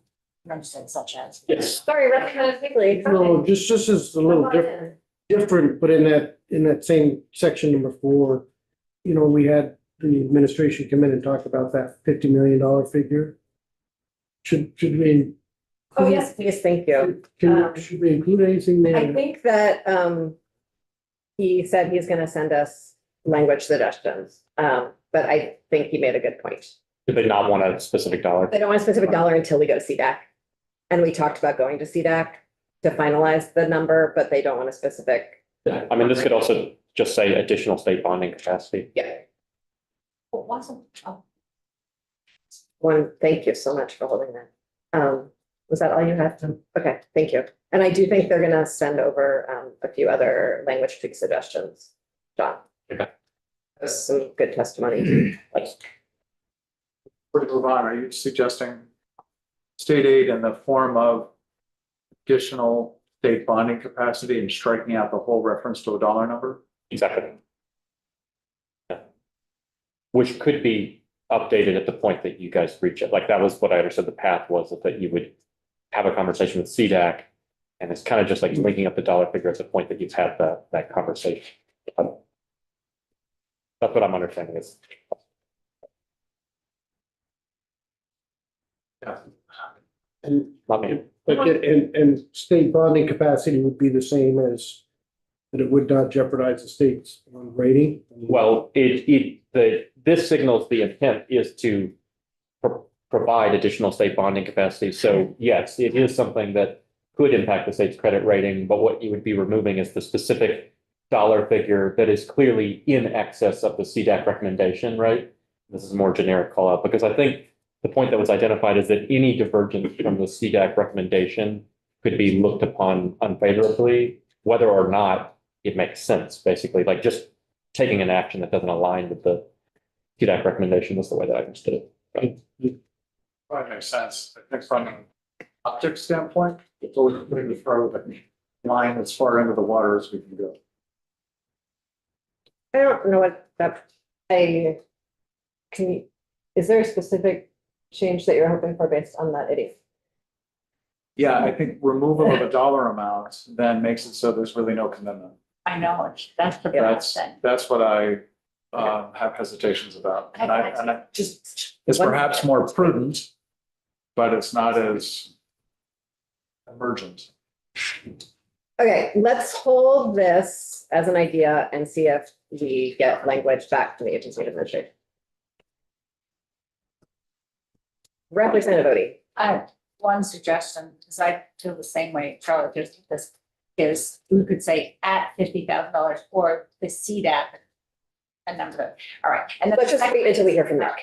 Remember said such as. Yes. Sorry, Representative Higley. No, just as a little different, but in that same section number 4, you know, we had the administration come in and talk about that $50 million figure. Should we? Oh, yes, please, thank you. Should we include anything there? I think that he said he's gonna send us language suggestions. But I think he made a good point. Do they not want a specific dollar? They don't want a specific dollar until we go to CDAC. And we talked about going to CDAC to finalize the number, but they don't want a specific. I mean, this could also just say additional state bonding capacity. Yeah. What wasn't, oh, One, thank you so much for holding that. Was that all you had? Okay, thank you. And I do think they're gonna send over a few other language tweak suggestions. John. Okay. There's some good testimony. Before we move on, are you suggesting state aid in the form of additional state bonding capacity and striking out the whole reference to a dollar number? Exactly. Yeah. Which could be updated at the point that you guys reach it. Like that was what I understood the path was, that you would have a conversation with CDAC. And it's kind of just like linking up the dollar figure at the point that you've had that conversation. That's what I'm understanding is. Yeah. And, Not me. and state bonding capacity would be the same as, that it would not jeopardize the state's rating? Well, this signals the intent is to provide additional state bonding capacity. So yes, it is something that could impact the state's credit rating, but what you would be removing is the specific dollar figure that is clearly in excess of the CDAC recommendation, right? This is a more generic call out, because I think the point that was identified is that any divergence from the CDAC recommendation could be looked upon unfavorably, whether or not it makes sense, basically, like just taking an action that doesn't align with the CDAC recommendation is the way that I understood it. That makes sense. I think from an optics standpoint, it's always putting the throw the line as far into the water as we can go. I don't know what that, is there a specific change that you're hoping for based on that idiom? Yeah, I think removal of a dollar amount then makes it so there's really no commitment. I know, that's the bad That's, thing. that's what I have hesitations about. And I Just, it's perhaps more prudent, but it's not as emergent. Okay, let's hold this as an idea and see if we get language back from the agency administration. Representative Odie. one suggestion, because I feel the same way Charlotte does with this, is we could say at $50,000 or the CDAP. A number, all right. And Let's just wait until we hear from Nick.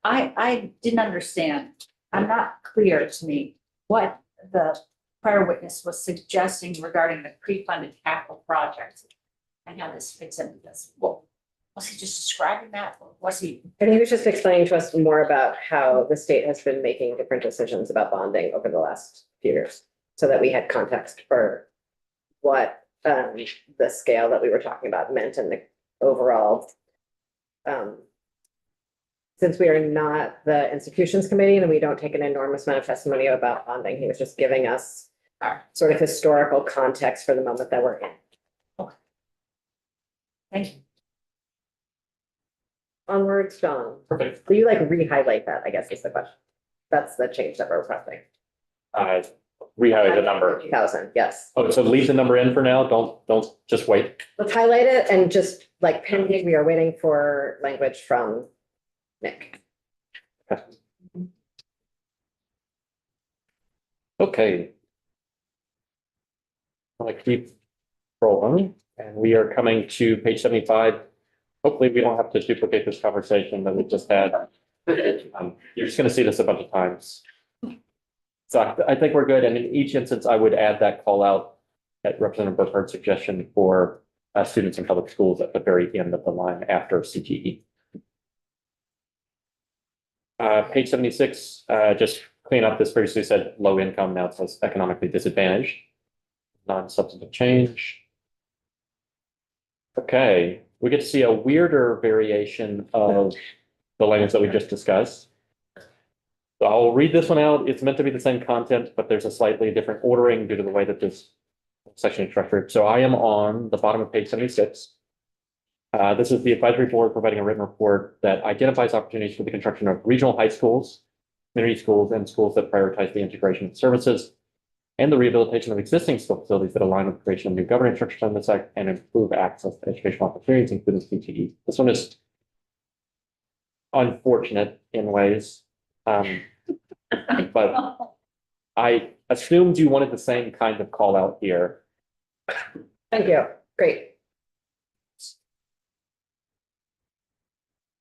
I didn't understand. I'm not clear to me what the prior witness was suggesting regarding the pre-funded capital projects. And how this fits into this. Well, was he just describing that? Or was he? And he was just explaining to us more about how the state has been making different decisions about bonding over the last few years. So that we had context for what the scale that we were talking about meant and the overall. Since we are not the institutions committee and we don't take an enormous amount of testimony about bonding, he was just giving us sort of historical context for the moment that we're in. Thank you. Onwards, John. Perfect. Will you like re-highlight that, I guess is the question. That's the change that we're requesting. Rehighlight the number. 50,000, yes. Oh, so leave the number in for now. Don't just wait. Let's highlight it and just like pending, we are waiting for language from Nick. Okay. I'll keep rolling, and we are coming to page 75. Hopefully, we don't have to duplicate this conversation that we just had. You're just gonna see this a bunch of times. So I think we're good, and in each instance, I would add that call out at Representative Burkhardt's suggestion for students in public schools at the very end of the line after CTE. Page 76, just clean up this previously said low income, now it says economically disadvantaged. Non-substantive change. Okay, we get to see a weirder variation of the language that we just discussed. So I'll read this one out. It's meant to be the same content, but there's a slightly different ordering due to the way that this section is structured. So I am on the bottom of page 76. This is the advisory board providing a written report that identifies opportunities for the construction of regional high schools, community schools, and schools that prioritize the integration of services and the rehabilitation of existing school facilities that align with the creation of new governance structures on this act and improve access to educational opportunities, including CTE. This one is unfortunate in ways. But I assumed you wanted the same kind of call out here. Thank you. Great.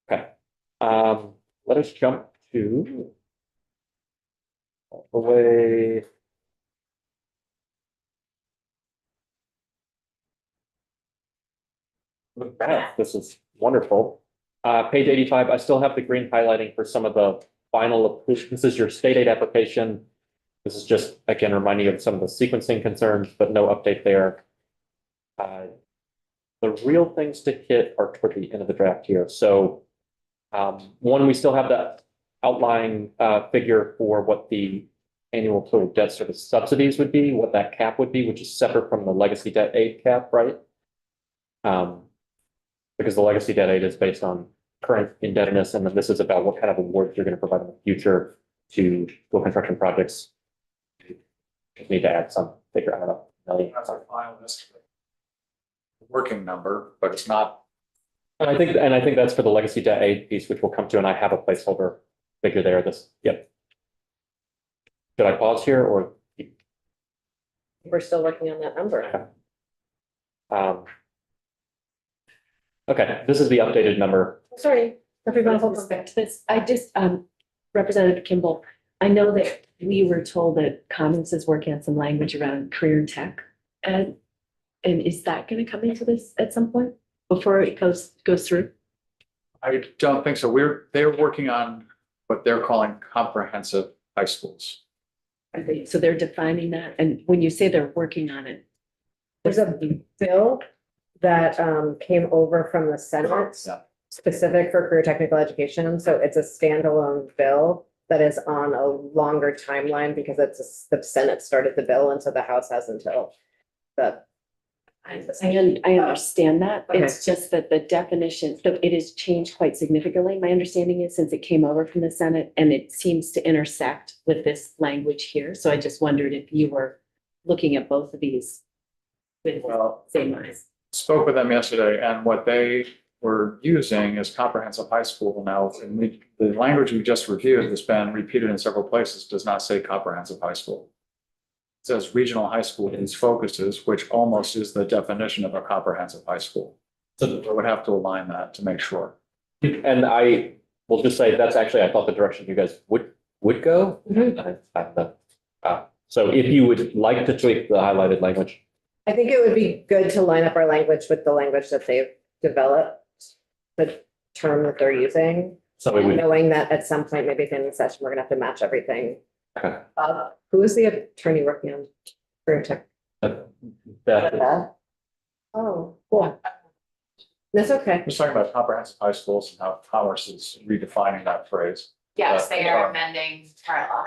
Okay. Let us jump to all the way. Look back, this is wonderful. Page 85, I still have the green highlighting for some of the final, this is your state aid application. This is just, again, reminding you of some of the sequencing concerns, but no update there. The real things to hit are toward the end of the draft here. So one, we still have that outlying figure for what the annual total debt service subsidies would be, what that cap would be, which is separate from the legacy debt aid cap, right? Because the legacy debt aid is based on current indebtedness, and then this is about what kind of awards you're going to provide in the future to school construction projects. Just need to add some figure, I don't know, million. That's our final estimate. Working number, but it's not. And I think that's for the legacy debt aid piece, which we'll come to, and I have a placeholder figure there. This, yep. Should I pause here or? We're still working on that number. Okay, this is the updated number. Sorry, everyone. With respect to this, I just, Representative Kimball, I know that we were told that Commons is working on some language around career tech. And is that gonna come into this at some point before it goes through? I don't think so. They're working on what they're calling comprehensive high schools. So they're defining that, and when you say they're working on it. There's a bill that came over from the Senate Yeah. specific for career technical education. So it's a standalone bill that is on a longer timeline because the Senate started the bill, and so the House has until the. I understand that. It's just that the definition, so it has changed quite significantly. My understanding is since it came over from the Senate, and it seems to intersect with this language here. So I just wondered if you were looking at both of these with the Well, same eyes. spoke with them yesterday, and what they we're using is comprehensive high school now, and the language we just reviewed has been repeated in several places, does not say comprehensive high school. It says regional high school in its focuses, which almost is the definition of a comprehensive high school. So we would have to align that to make sure. And I will just say, that's actually, I thought the direction you guys would go. So if you would like to tweak the highlighted language, I think it would be good to line up our language with the language that they've developed, the term that they're using, so it would, knowing that at some point, maybe at the end of the session, we're gonna have to match everything. okay. Who is the attorney working on? Career Tech? That, Oh, cool. That's okay. We're talking about comprehensive high schools and how Commerce is redefining that phrase. Yes, they are amending current law.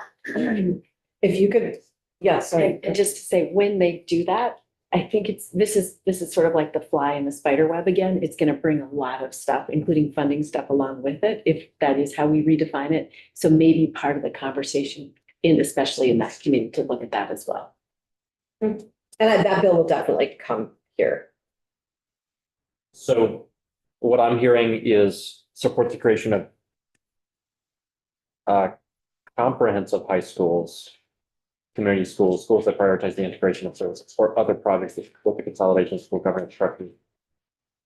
If you could, yeah, sorry. And just to say, when they do that, I think this is sort of like the fly in the spider web again. It's gonna bring a lot of stuff, including funding stuff along with it, if that is how we redefine it. So maybe part of the conversation, especially in that community, to look at that as well. And that bill will definitely come here. so what I'm hearing is support the creation of comprehensive high schools, community schools, schools that prioritize the integration of services or other projects that support the consolidation of school governance structures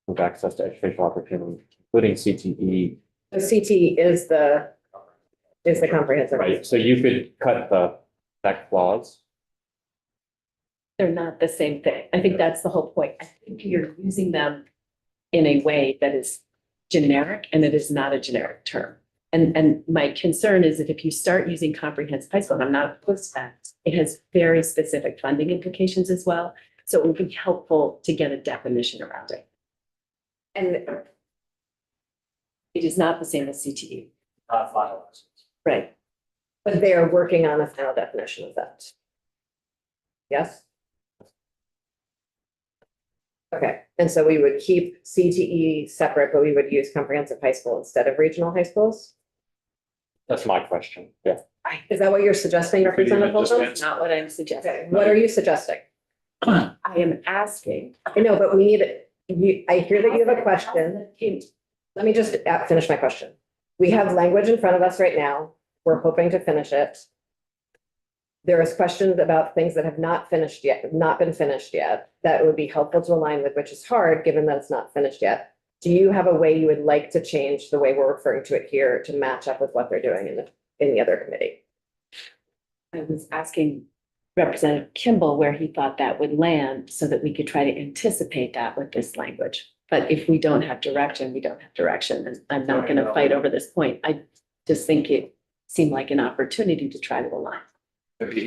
with access to educational opportunities, including CTE. The CT is the comprehensive. Right, so you could cut that clause. They're not the same thing. I think that's the whole point. I think you're using them in a way that is generic, and it is not a generic term. And my concern is that if you start using comprehensive high school, and I'm not opposed to that, it has very specific funding implications as well. So it would be helpful to get a definition around it. And It is not the same as CTE. Not finalized. Right. but they are working on a final definition of that. Yes? Okay, and so we would keep CTE separate, but we would use comprehensive high school instead of regional high schools? That's my question, yeah. Is that what you're suggesting, Representative Just Holcomb? answer. Not what I'm suggesting. Okay, what are you suggesting? I am asking. I know, but we need, I hear that you have a question. Let me just finish my question. We have language in front of us right now. We're hoping to finish it. There is questions about things that have not been finished yet, that would be helpful to align with, which is hard, given that it's not finished yet. Do you have a way you would like to change the way we're referring to it here to match up with what they're doing in the other committee? I was asking Representative Kimball where he thought that would land so that we could try to anticipate that with this language. But if we don't have direction, we don't have direction, and I'm not going to fight over this point. I just think it seemed like an opportunity to try to align. It'd be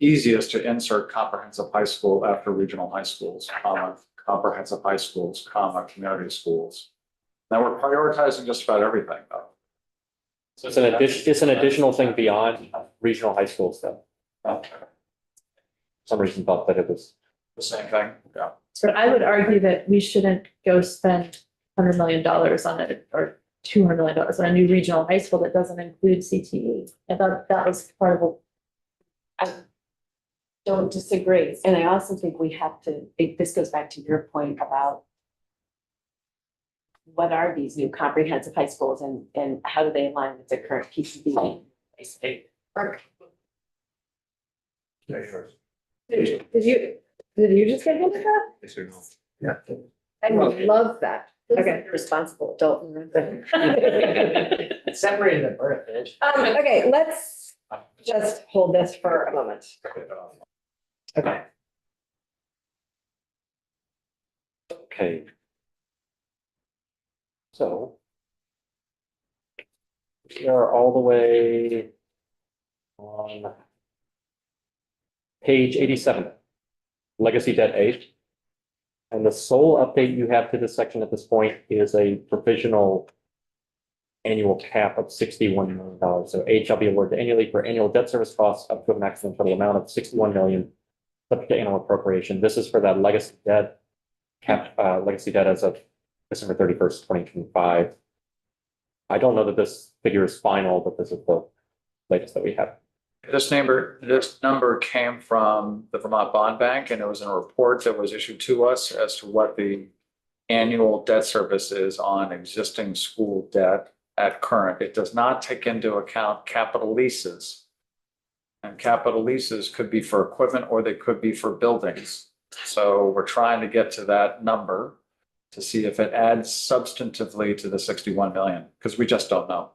easiest to insert comprehensive high school after regional high schools, comprehensive high schools, community schools. Now we're prioritizing just about everything though. So it's an additional thing beyond regional high schools though. For some reason thought that it was. The same thing, yeah. But I would argue that we shouldn't go spend $100 million on it or $200 million on a new regional high school that doesn't include CTE. I thought that was part of I don't disagree. And I also think we have to, this goes back to your point about what are these new comprehensive high schools and how do they align with the current PCD? Did you just get handed that? Yes or no? Yeah. I love that. Okay. Responsible adult. Separated the birth, bitch. Okay, let's just hold this for a moment. Okay. Okay. So. We are all the way on page 87, legacy debt 8. And the sole update you have to this section at this point is a provisional annual cap of $61 million. So aid shall be awarded annually for annual debt service costs up to a maximum total amount of $61 million, subject to annual appropriation. This is for that legacy debt cap, legacy debt as of December 31st, 2025. I don't know that this figure is final, but this is the latest that we have. This number came from the Vermont Bond Bank, and it was in a report that was issued to us as to what the annual debt service is on existing school debt at current. It does not take into account capital leases. And capital leases could be for equipment or they could be for buildings. So we're trying to get to that number to see if it adds substantively to the 61 million, because we just don't know.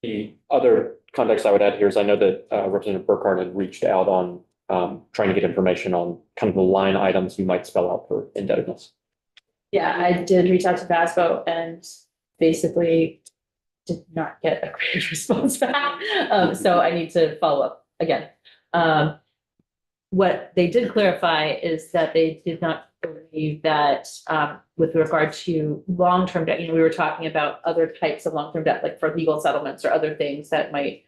The other context I would add here is I know that Representative Burkhardt had reached out on trying to get information on kind of the line items you might spell out for indebtedness. Yeah, I did reach out to VASBO and basically did not get a great response back. So I need to follow up again. What they did clarify is that they did not believe that with regard to long-term debt, we were talking about other types of long-term debt, like for legal settlements or other things that might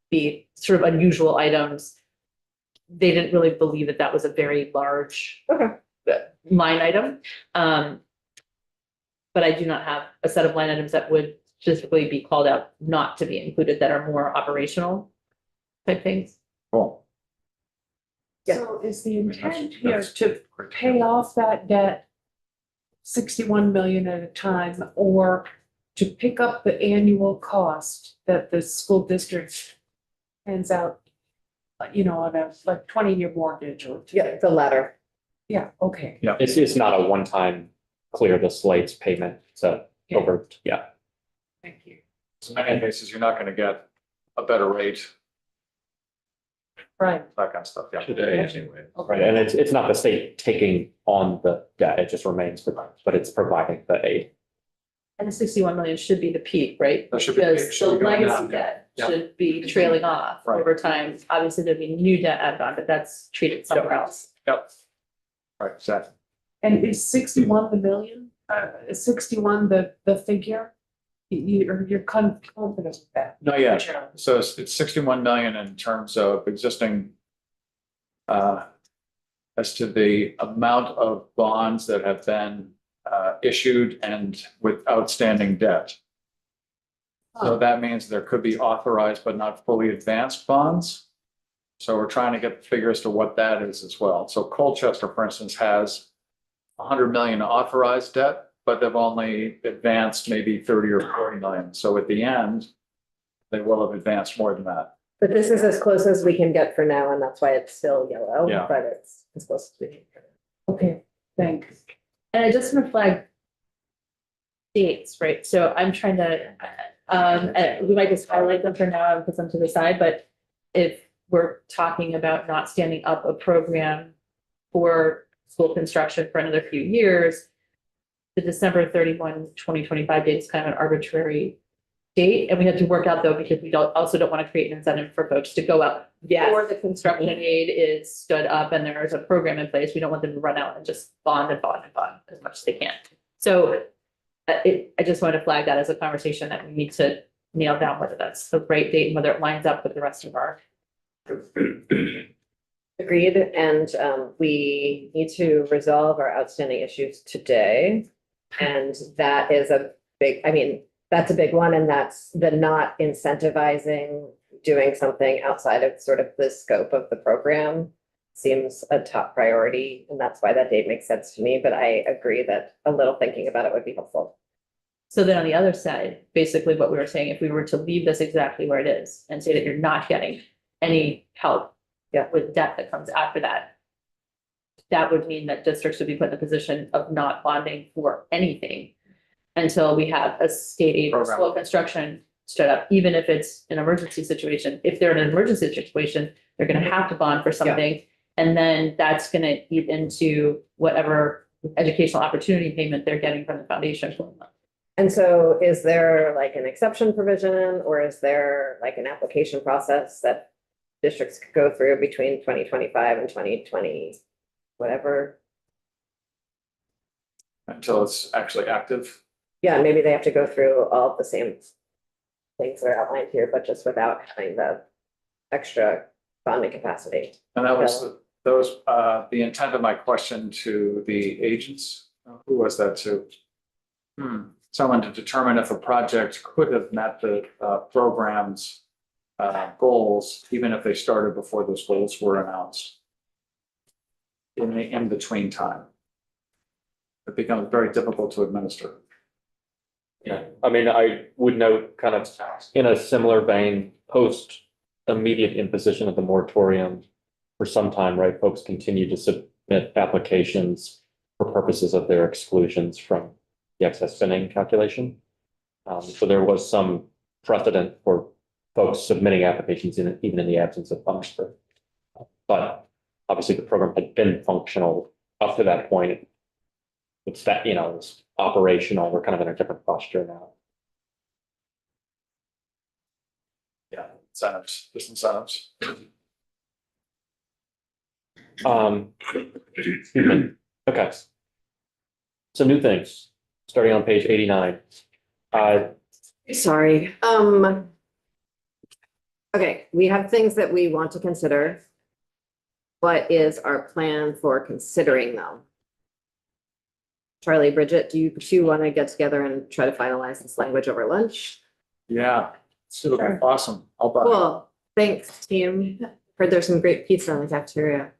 be sort of unusual items. They didn't really believe that that was a very large line item. But I do not have a set of line items that would specifically be called out not to be included that are more operational type things. Cool. So is the intent here to pay off that debt 61 million at a time, or to pick up the annual cost that the school district hands out, on a like 20-year mortgage or? Yeah, the latter. Yeah, okay. Yeah. It's not a one-time clear the slates payment, so over, yeah. Thank you. In many cases, you're not going to get a better rate, Right. that kind of stuff. Yeah. Today, anyway. Right, and it's not the state taking on the debt, it just remains, but it's providing the aid. And the 61 million should be the peak, right? That should be the peak, Because should the be going legacy down, yeah. debt Yeah. should be trailing off Right. over time. Obviously, there'd be new debt added on, but that's treated somewhere else. Yep. Right, exactly. And is 61 the million? Is 61 the figure? You're confident with that? No, yeah. So it's 61 million in terms of existing as to the amount of bonds that have been issued and with outstanding debt. So that means there could be authorized but not fully advanced bonds. So we're trying to get the figure as to what that is as well. So Colchester, for instance, has 100 million authorized debt, but they've only advanced maybe 30 or 40 million. So at the end, they will have advanced more than that. But this is as close as we can get for now, and that's why it's still yellow, Yeah. but it's as close as we can. Okay, thanks. And I just want to flag dates, right? So I'm trying to, we might just highlight them for now and put them to the side, but if we're talking about not standing up a program for school construction for another few years, the December 31, 2025 date is kind of an arbitrary date. And we have to work out though, because we also don't want to create an incentive for folks to go out before the construction aid is stood up and there is a program in place. We don't want them to run out and just bond and bond and bond as much as they can. So I just wanted to flag that as a conversation that we need to nail down whether that's the right date and whether it lines up with the rest of our. Agreed, and we need to resolve our outstanding issues today. And that is a big, that's a big one, and that's the not incentivizing doing something outside of sort of the scope of the program seems a top priority, and that's why that date makes sense to me, but I agree that a little thinking about it would be helpful. So then on the other side, basically what we were saying, if we were to leave this exactly where it is and say that you're not getting any help with debt that comes after that, that would mean that districts would be put in a position of not bonding for anything until we have a state aid for school construction stood up, even if it's an emergency situation. If they're in an emergency situation, they're gonna have to bond for something. And then that's gonna eat into whatever educational opportunity payment they're getting from the foundation. And so is there like an exception provision, or is there like an application process that districts could go through between 2025 and 2020, whatever? Until it's actually active. Yeah, maybe they have to go through all the same things that are outlined here, but just without having the extra bonding capacity. And that was the intent of my question to the agents. Who was that to? Someone to determine if a project could have met the program's goals, even if they started before those goals were announced. In the in-between time. it becomes very difficult to administer. Yeah, I mean, I would note kind of in a similar vein, post immediate imposition of the moratorium for some time, right? Folks continue to submit applications for purposes of their exclusions from the excess spending calculation. So there was some precedent for folks submitting applications even in the absence of funds for. But obviously the program had been functional up to that point. It's that, it's operational. We're kind of in a different posture now. Yeah, incentives, disincentives. Excuse me. Okay. Some new things, starting on page 89. Sorry. Okay, we have things that we want to consider. What is our plan for considering them? Charlie, Bridget, do you two want to get together and try to finalize this language over lunch? Yeah, so awesome. I'll buy. Cool, thanks, team. Heard there's some great pizza in the cafeteria.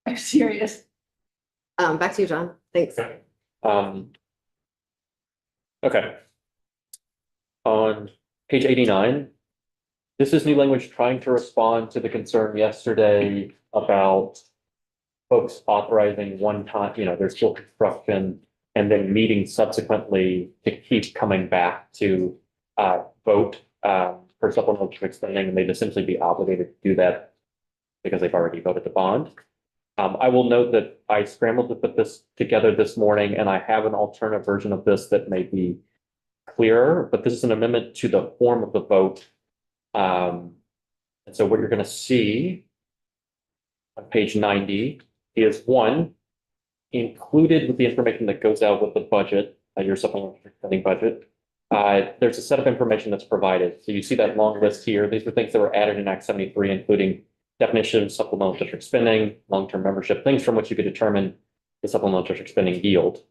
I'm serious. Back to you, John. Thanks. Okay. On page 89, this is new language trying to respond to the concern yesterday about folks authorizing one time, their school construction and then meeting subsequently to keep coming back to vote for supplemental spending, and they'd essentially be obligated to do that because they've already voted the bond. I will note that I scrambled to put this together this morning, and I have an alternative version of this that may be clearer, but this is an amendment to the form of the vote. And so what you're going to see on page 90 is one, included with the information that goes out with the budget, your supplemental spending budget. There's a set of information that's provided. So you see that long list here. These are things that were added in Act 73, including definition, supplemental district spending, long-term membership, things from which you could determine the supplemental district spending yield.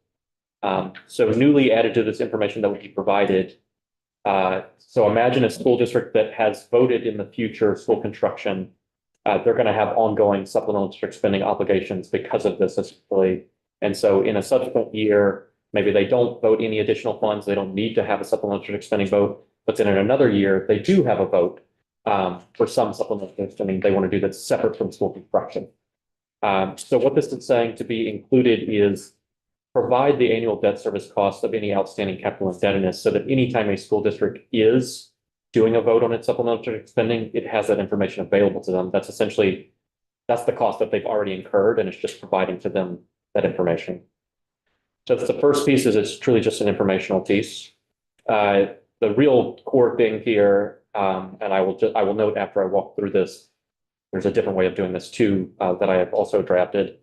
So newly added to this information that would be provided. So imagine a school district that has voted in the future school construction. They're going to have ongoing supplemental district spending obligations because of this, essentially. And so in a subsequent year, maybe they don't vote any additional funds. They don't need to have a supplemental district spending vote. But then in another year, they do have a vote for some supplemental district spending they want to do that's separate from school construction. So what this is saying to be included is provide the annual debt service costs of any outstanding capital indebtedness so that anytime a school district is doing a vote on its supplemental district spending, it has that information available to them. That's the cost that they've already incurred, and it's just providing to them that information. So that's the first piece. Is it's truly just an informational piece. The real core thing here, and I will note after I walk through this, there's a different way of doing this too that I have also drafted.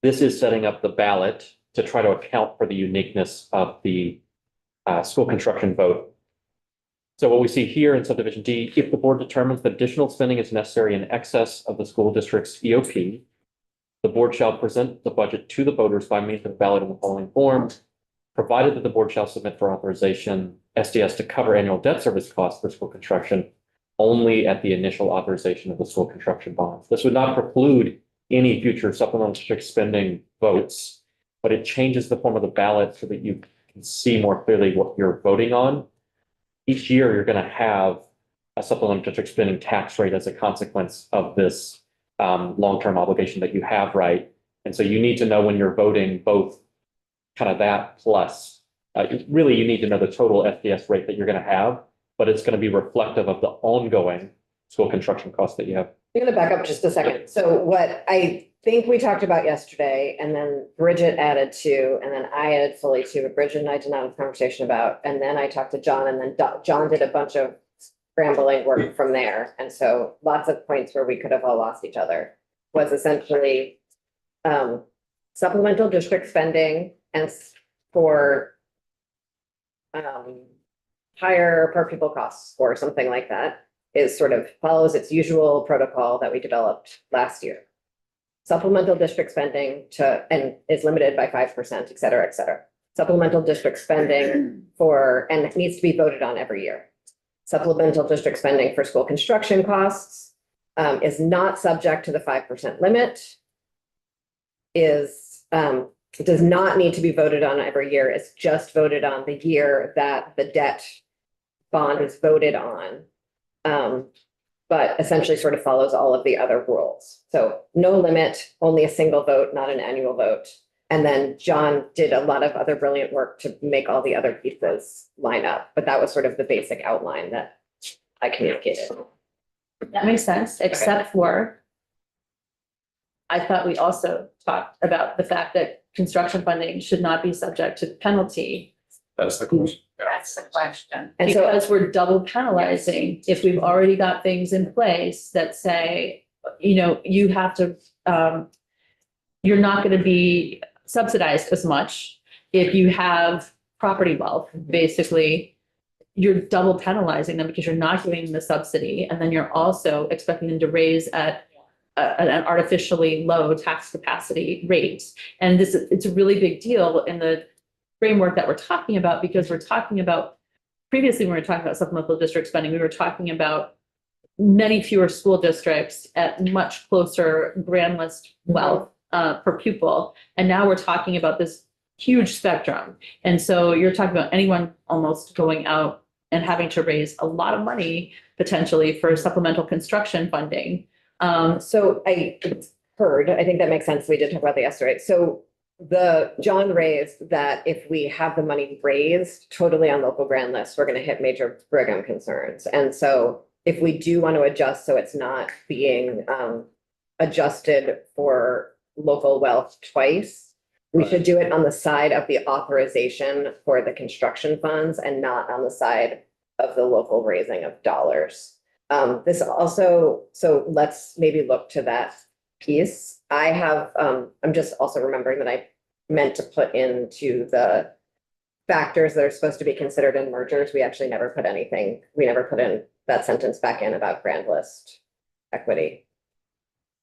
This is setting up the ballot to try to account for the uniqueness of the school construction vote. So what we see here in subdivision D, if the board determines that additional spending is necessary in excess of the school district's EOP, the board shall present the budget to the voters by means of ballot in the following form, provided that the board shall submit for authorization SDS to cover annual debt service costs for school construction only at the initial authorization of the school construction bonds. This would not preclude any future supplemental district spending votes, but it changes the form of the ballot so that you can see more clearly what you're voting on. Each year, you're going to have a supplemental district spending tax rate as a consequence of this long-term obligation that you have, right? And so you need to know when you're voting both kind of that plus, really you need to know the total SDS rate that you're going to have, but it's going to be reflective of the ongoing school construction costs that you have. I'm gonna back up just a second. So what I think we talked about yesterday, and then Bridget added to, and then I added fully to, but Bridget and I did not have a conversation about, and then I talked to John, and then John did a bunch of scrambling work from there. And so lots of points where we could have all lost each other was essentially supplemental district spending and for higher per pupil costs or something like that is sort of follows its usual protocol that we developed last year. Supplemental district spending and is limited by 5%, et cetera, et cetera. Supplemental district spending and it needs to be voted on every year. Supplemental district spending for school construction costs is not subject to the 5% limit. is, does not need to be voted on every year. It's just voted on the year that the debt bond is voted on. But essentially sort of follows all of the other rules. So no limit, only a single vote, not an annual vote. And then John did a lot of other brilliant work to make all the other pieces line up, but that was sort of the basic outline that I communicated. That makes sense, except for I thought we also talked about the fact that construction funding should not be subject to penalty. That's the question. That's the question. And so, Because we're double penalizing if we've already got things in place that say, you know, you have to, you're not gonna be subsidized as much if you have property wealth, basically. You're double penalizing them because you're not giving them the subsidy, and then you're also expecting them to raise at an artificially low tax capacity rate. And this, it's a really big deal in the framework that we're talking about, because we're talking about, previously when we were talking about supplemental district spending, we were talking about many fewer school districts at much closer grand list wealth per pupil. And now we're talking about this huge spectrum. And so you're talking about anyone almost going out and having to raise a lot of money potentially for supplemental construction funding. so I heard, I think that makes sense. We did talk about that yesterday. So John raised that if we have the money raised totally on local grand lists, we're gonna hit major Brigham concerns. And so if we do want to adjust, so it's not being adjusted for local wealth twice, we should do it on the side of the authorization for the construction funds and not on the side of the local raising of dollars. This also, so let's maybe look to that piece. I have, I'm just also remembering that I meant to put into the factors that are supposed to be considered in mergers. We actually never put anything, we never put in that sentence back in about grand list equity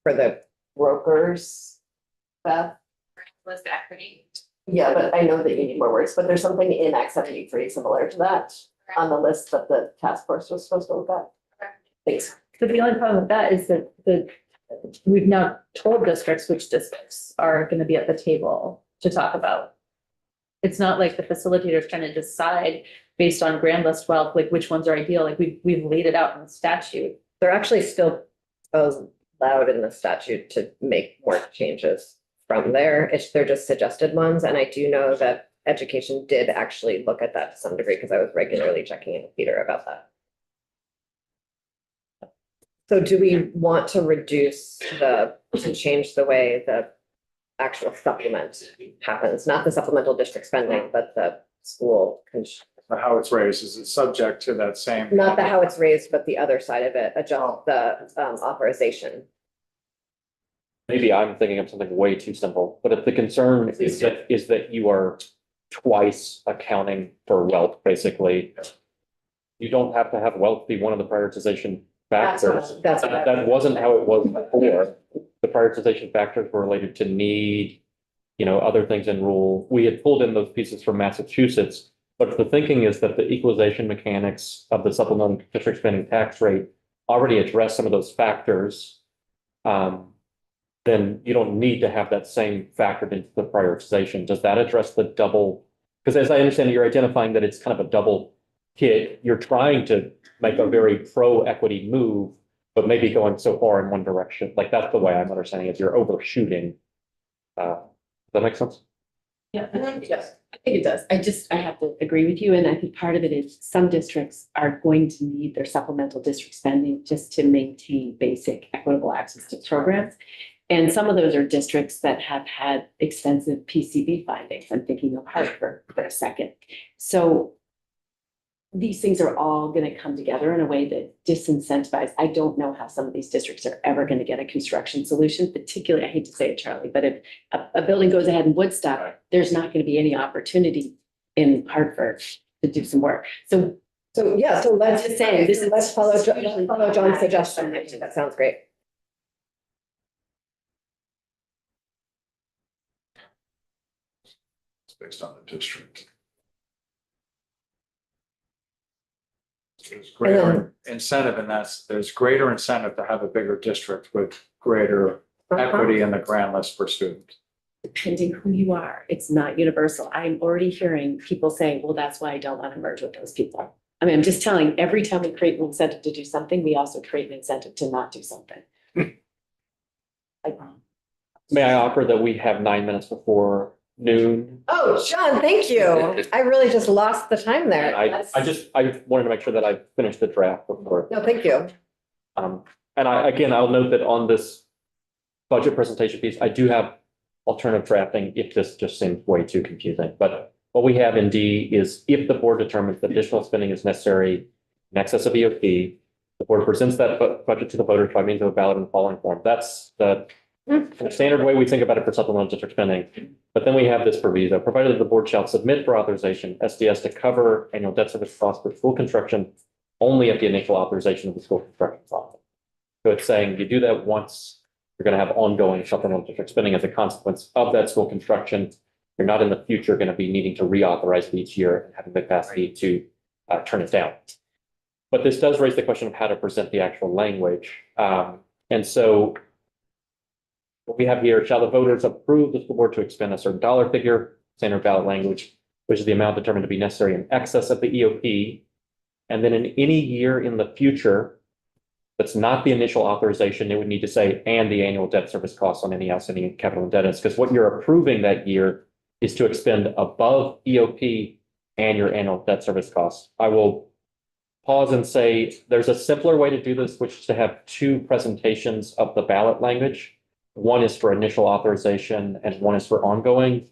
for the brokers. Beth? List equity. Yeah, but I know that you need more words, but there's something in Act 73 similar to that on the list that the task force was supposed to look at. Thanks. So the only problem with that is that we've now told districts which districts are gonna be at the table to talk about. It's not like the facilitator's trying to decide based on grand list wealth, like which ones are ideal, like we've laid it out in the statute. They're actually still allowed in the statute to make more changes from there. They're just suggested ones. And I do know that education did actually look at that to some degree because I was regularly checking in with Peter about that. So do we want to to change the way the actual supplement happens, not the supplemental district spending, but the school? How it's raised, is it subject to that same? Not the how it's raised, but the other side of it, adjust the authorization. Maybe I'm thinking of something way too simple, but if the concern is that you are twice accounting for wealth, basically. You don't have to have wealth be one of the prioritization factors. That's what That wasn't how it was before. The prioritization factors were related to need, other things in rule. We had pulled in those pieces from Massachusetts, but the thinking is that the equalization mechanics of the supplemental district spending tax rate already address some of those factors. Then you don't need to have that same factored into the prioritization. Does that address the double? Because as I understand it, you're identifying that it's kind of a double hit. You're trying to make a very pro-equity move, but maybe going so far in one direction. Like that's the way I'm understanding it. You're overshooting. Does that make sense? Yeah, yes, I think it does. I have to agree with you. And I think part of it is some districts are going to need their supplemental district spending just to maintain basic equitable access to programs. And some of those are districts that have had extensive PCB findings. I'm thinking of Hartford for a second. So these things are all going to come together in a way that disincentivize. I don't know how some of these districts are ever going to get a construction solution, particularly, I hate to say it, Charlie, but if a building goes ahead in Woodstock, there's not going to be any opportunity in Hartford to do some work. So let's just saying, this is- let's follow John's suggestion. I think that sounds great. It's based on the district. There's greater incentive and there's greater incentive to have a bigger district with greater equity in the grand list per student. depending who you are, it's not universal. I'm already hearing people saying, well, that's why I don't want to merge with those people. I mean, I'm just telling, every time we create an incentive to do something, we also create an incentive to not do something. Like, May I offer that we have 9 minutes before noon? Oh, John, thank you. I really just lost the time there. I wanted to make sure that I finished the draft before. No, thank you. And I'll note that on this budget presentation piece, I do have alternative drafting if this just seems way too confusing. But what we have in D is if the board determines that additional spending is necessary in excess of EOP, the board presents that budget to the voters by means of a ballot in the following form. That's the standard way we think about it for supplemental district spending. But then we have this proviso, provided that the board shall submit for authorization SDS to cover annual debt service costs for school construction only at the initial authorization of the school construction fund. So it's saying you do that once, you're going to have ongoing supplemental district spending as a consequence of that school construction. You're not in the future going to be needing to reauthorize it each year and having the capacity to turn it down. But this does raise the question of how to present the actual language. And so what we have here, shall the voters approve the school board to expend a certain dollar figure, standard ballot language, which is the amount determined to be necessary in excess of the EOP. And then in any year in the future, that's not the initial authorization, it would need to say, and the annual debt service costs on any outstanding capital indebtedness, because what you're approving that year is to expend above EOP and your annual debt service costs. I will pause and say there's a simpler way to do this, which is to have two presentations of the ballot language. One is for initial authorization and one is for ongoing.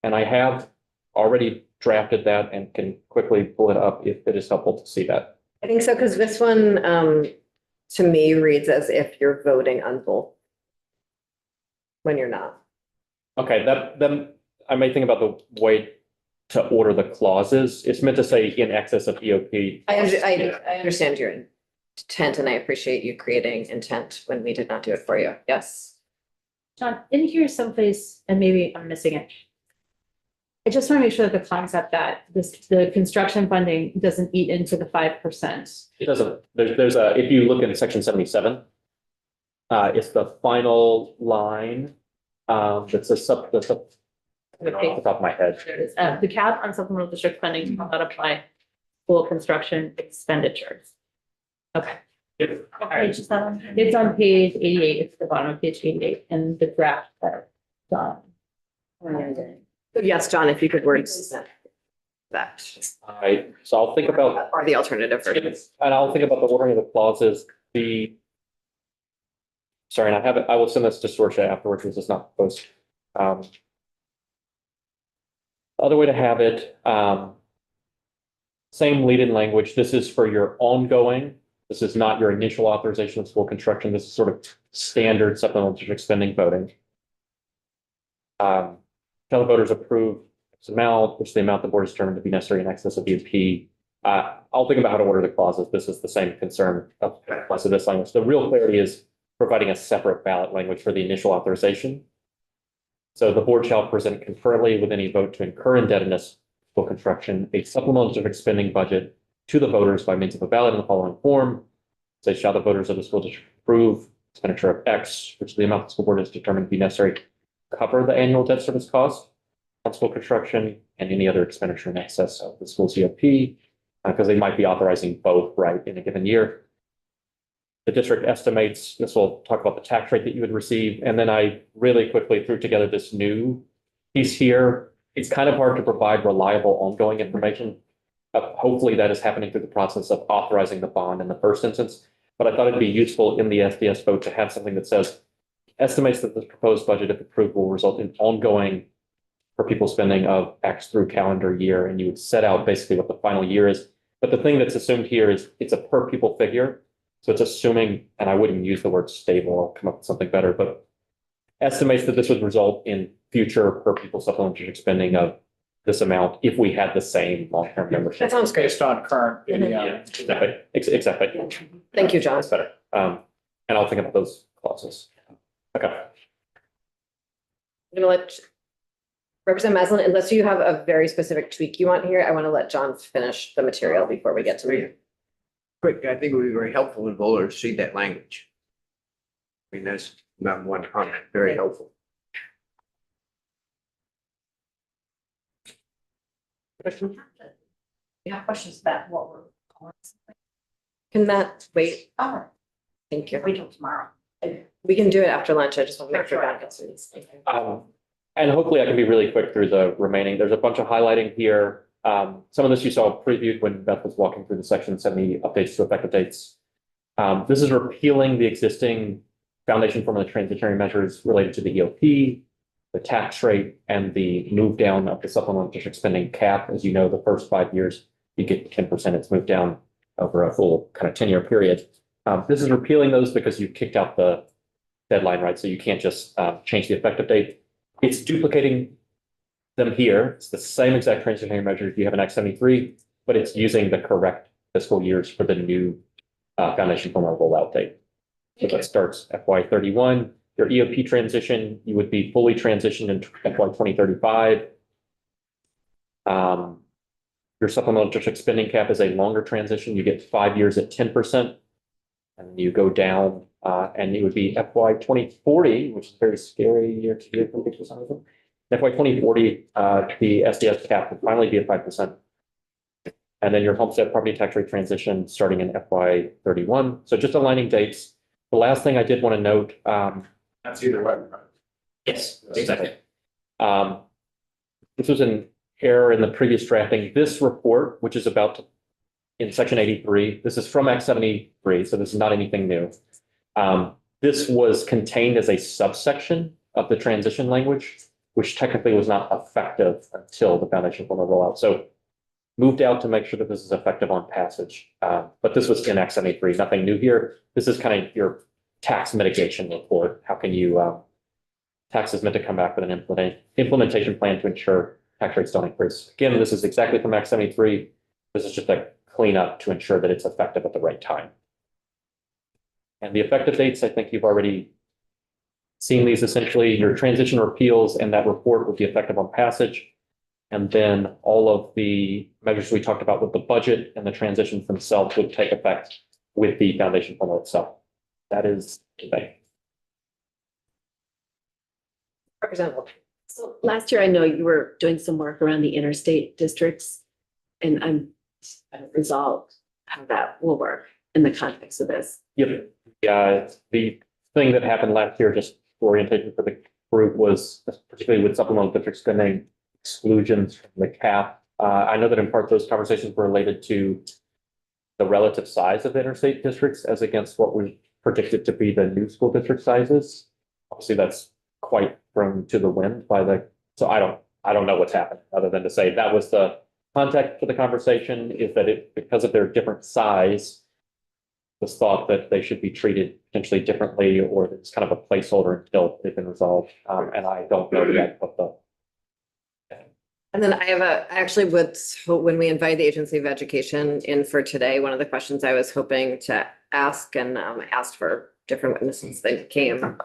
And I have already drafted that and can quickly pull it up if it is helpful to see that. I think so, because this one, to me, reads as if you're voting on both when you're not. Okay, then I may think about the way to order the clauses. It's meant to say in excess of EOP. I understand your intent and I appreciate you creating intent when we did not do it for you. Yes. John, in here someplace, and maybe I'm missing it. I just want to make sure that the concept that the construction funding doesn't eat into the 5%. It doesn't, there's a, if you look in section 77, it's the final line, that's off the top of my head. There it is. The cap on supplemental district funding will not apply school construction expenditures. Okay. Page is that on? It's on page 88. It's the bottom of page 88 and the draft that John. Yes, John, if you could word that. So I'll think about, Or the alternative version. and I'll think about the ordering of the clauses, sorry, and I have it, I will send this to Sorcha afterwards, because it's not posted. The other way to have it, same lead-in language. This is for your ongoing. This is not your initial authorization of school construction. This is sort of standard supplemental district spending voting. Shall the voters approve this amount, which is the amount the board has determined to be necessary in excess of EOP. I'll think about how to order the clauses. This is the same concern of this language. The real clarity is providing a separate ballot language for the initial authorization. So the board shall present concurrently with any vote to incur indebtedness for construction, a supplemental district spending budget to the voters by means of a ballot in the following form. Say, shall the voters of the school district approve expenditure of X, which is the amount the school board has determined to be necessary to cover the annual debt service cost on school construction and any other expenditure in excess of the school's EOP, because they might be authorizing both, right, in a given year. The district estimates, this will talk about the tax rate that you would receive. And then I really quickly threw together this new piece here. It's kind of hard to provide reliable ongoing information. Hopefully that is happening through the process of authorizing the bond in the first instance. But I thought it'd be useful in the SDS vote to have something that says estimates that the proposed budget, if approved, will result in ongoing per pupil spending of X through calendar year. And you would set out basically what the final year is. But the thing that's assumed here is it's a per pupil figure. So it's assuming, and I wouldn't use the word stable, I'll come up with something better, but estimates that this would result in future per pupil supplementary spending of this amount if we had the same long-term membership. That sounds great. Based on current. Yeah, exactly. Thank you, John. That's better. And I'll think about those clauses. Okay. I'm gonna let Representative Maslin, unless you have a very specific tweak you want here, I want to let John finish the material before we get to me. Quick, I think it would be very helpful if voters see that language. I mean, that's not one comment, very helpful. You have questions about what we're calling something? Can that wait? Oh, Thank you. wait till tomorrow. We can do it after lunch. I just want to make sure Sure. that gets released. Thank you. And hopefully I can be really quick through the remaining. There's a bunch of highlighting here. Some of this you saw previewed when Beth was walking through the section 70 updates to effective dates. This is repealing the existing foundation formula transitionary measures related to the EOP, the tax rate, and the move down of the supplemental district spending cap. As you know, the first 5 years, you get 10%. It's moved down over a full kind of 10-year period. This is repealing those because you kicked out the deadline, right? So you can't just change the effective date. It's duplicating them here. It's the same exact transitionary measure you have in Act 73, but it's using the correct fiscal years for the new foundation formula rollout date. So that starts FY 31. Your EOP transition, you would be fully transitioned in FY 2035. Your supplemental district spending cap is a longer transition. You get 5 years at 10%. And you go down, and it would be FY 2040, which is a very scary year to do for some of them. FY 2040, the SDS cap will finally be at 5%. And then your homestead property tax rate transition starting in FY 31. So just aligning dates. The last thing I did want to note, That's either way, right? yes, exactly. This was an error in the previous drafting. This report, which is about to in section 83, this is from Act 73, so this is not anything new. This was contained as a subsection of the transition language, which technically was not effective until the foundation formula rollout. So moved out to make sure that this is effective on passage. But this was in Act 73, nothing new here. This is kind of your tax mitigation report. How can you, tax is meant to come back with an implementation plan to ensure tax rates don't increase. Again, this is exactly from Act 73. This is just a cleanup to ensure that it's effective at the right time. And the effective dates, I think you've already seen these. Essentially, your transition repeals and that report will be effective on passage. And then all of the measures we talked about with the budget and the transitions themselves would take effect with the foundation formula itself. That is today. Representative. So last year, I know you were doing some work around the interstate districts, and I haven't resolved how that will work in the context of this. Yep. Yeah, the thing that happened last year, just orientation for the group, was particularly with supplemental district spending exclusions from the cap. I know that in part those conversations were related to the relative size of the interstate districts as against what was predicted to be the new school district sizes. Obviously, that's quite thrown to the wind by the, so I don't know what's happened, other than to say that was the context for the conversation, is that it, because of their different size, was thought that they should be treated potentially differently, or it's kind of a placeholder until they've been resolved. And I don't know yet what the. And then I actually would, so when we invite the Agency of Education in for today, one of the questions I was hoping to ask, and asked for different witnesses that came,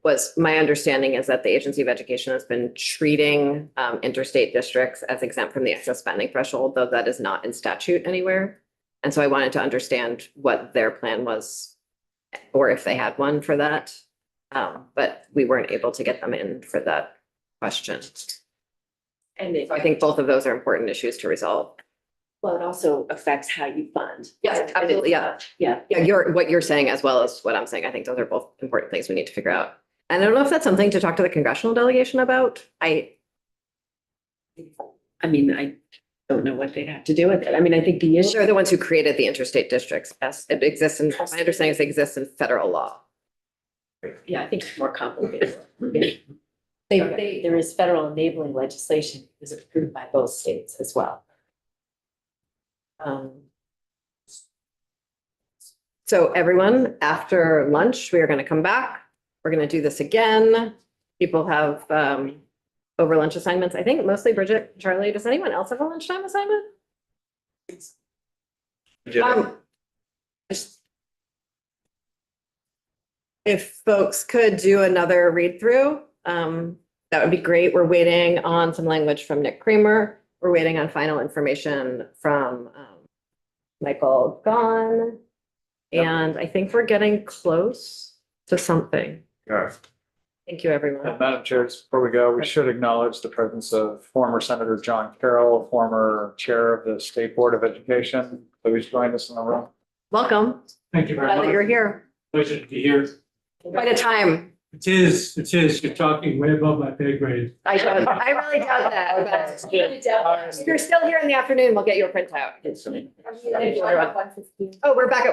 was my understanding is that the Agency of Education has been treating interstate districts as exempt from the excess spending threshold, though that is not in statute anywhere. And so I wanted to understand what their plan was, or if they had one for that. But we weren't able to get them in for that question. And So I think both of those are important issues to resolve. well, it also affects how you fund. Yes, absolutely, yeah. Yeah. Yeah, what you're saying as well as what I'm saying. I think those are both important things we need to figure out. And I don't know if that's something to talk to the congressional delegation about. I mean, I don't know what they'd have to do with it. I mean, I think the issue. they're the ones who created the interstate districts. Yes, it exists in, my understanding is it exists in federal law. Yeah, I think it's more complicated. There is federal enabling legislation that was approved by both states as well. So everyone, after lunch, we are going to come back. We're going to do this again. People have over lunch assignments. I think mostly Bridget, Charlie. Does anyone else have a lunchtime assignment? If folks could do another read through, that would be great. We're waiting on some language from Nick Kramer. We're waiting on final information from Michael Gahn. And I think we're getting close to something. Yeah. Thank you, everyone. And Madam Chair, just before we go, we should acknowledge the presence of former Senator John Carroll, former Chair of the State Board of Education, who's joined us in the room. Welcome. Thank you very Glad that you're much. here. Pleasure to be here. Quite a time. It is. You're talking way above my pay grade. I really doubt that, but if you're still here in the afternoon, we'll get you a printout. Oh, we're back at 1:15.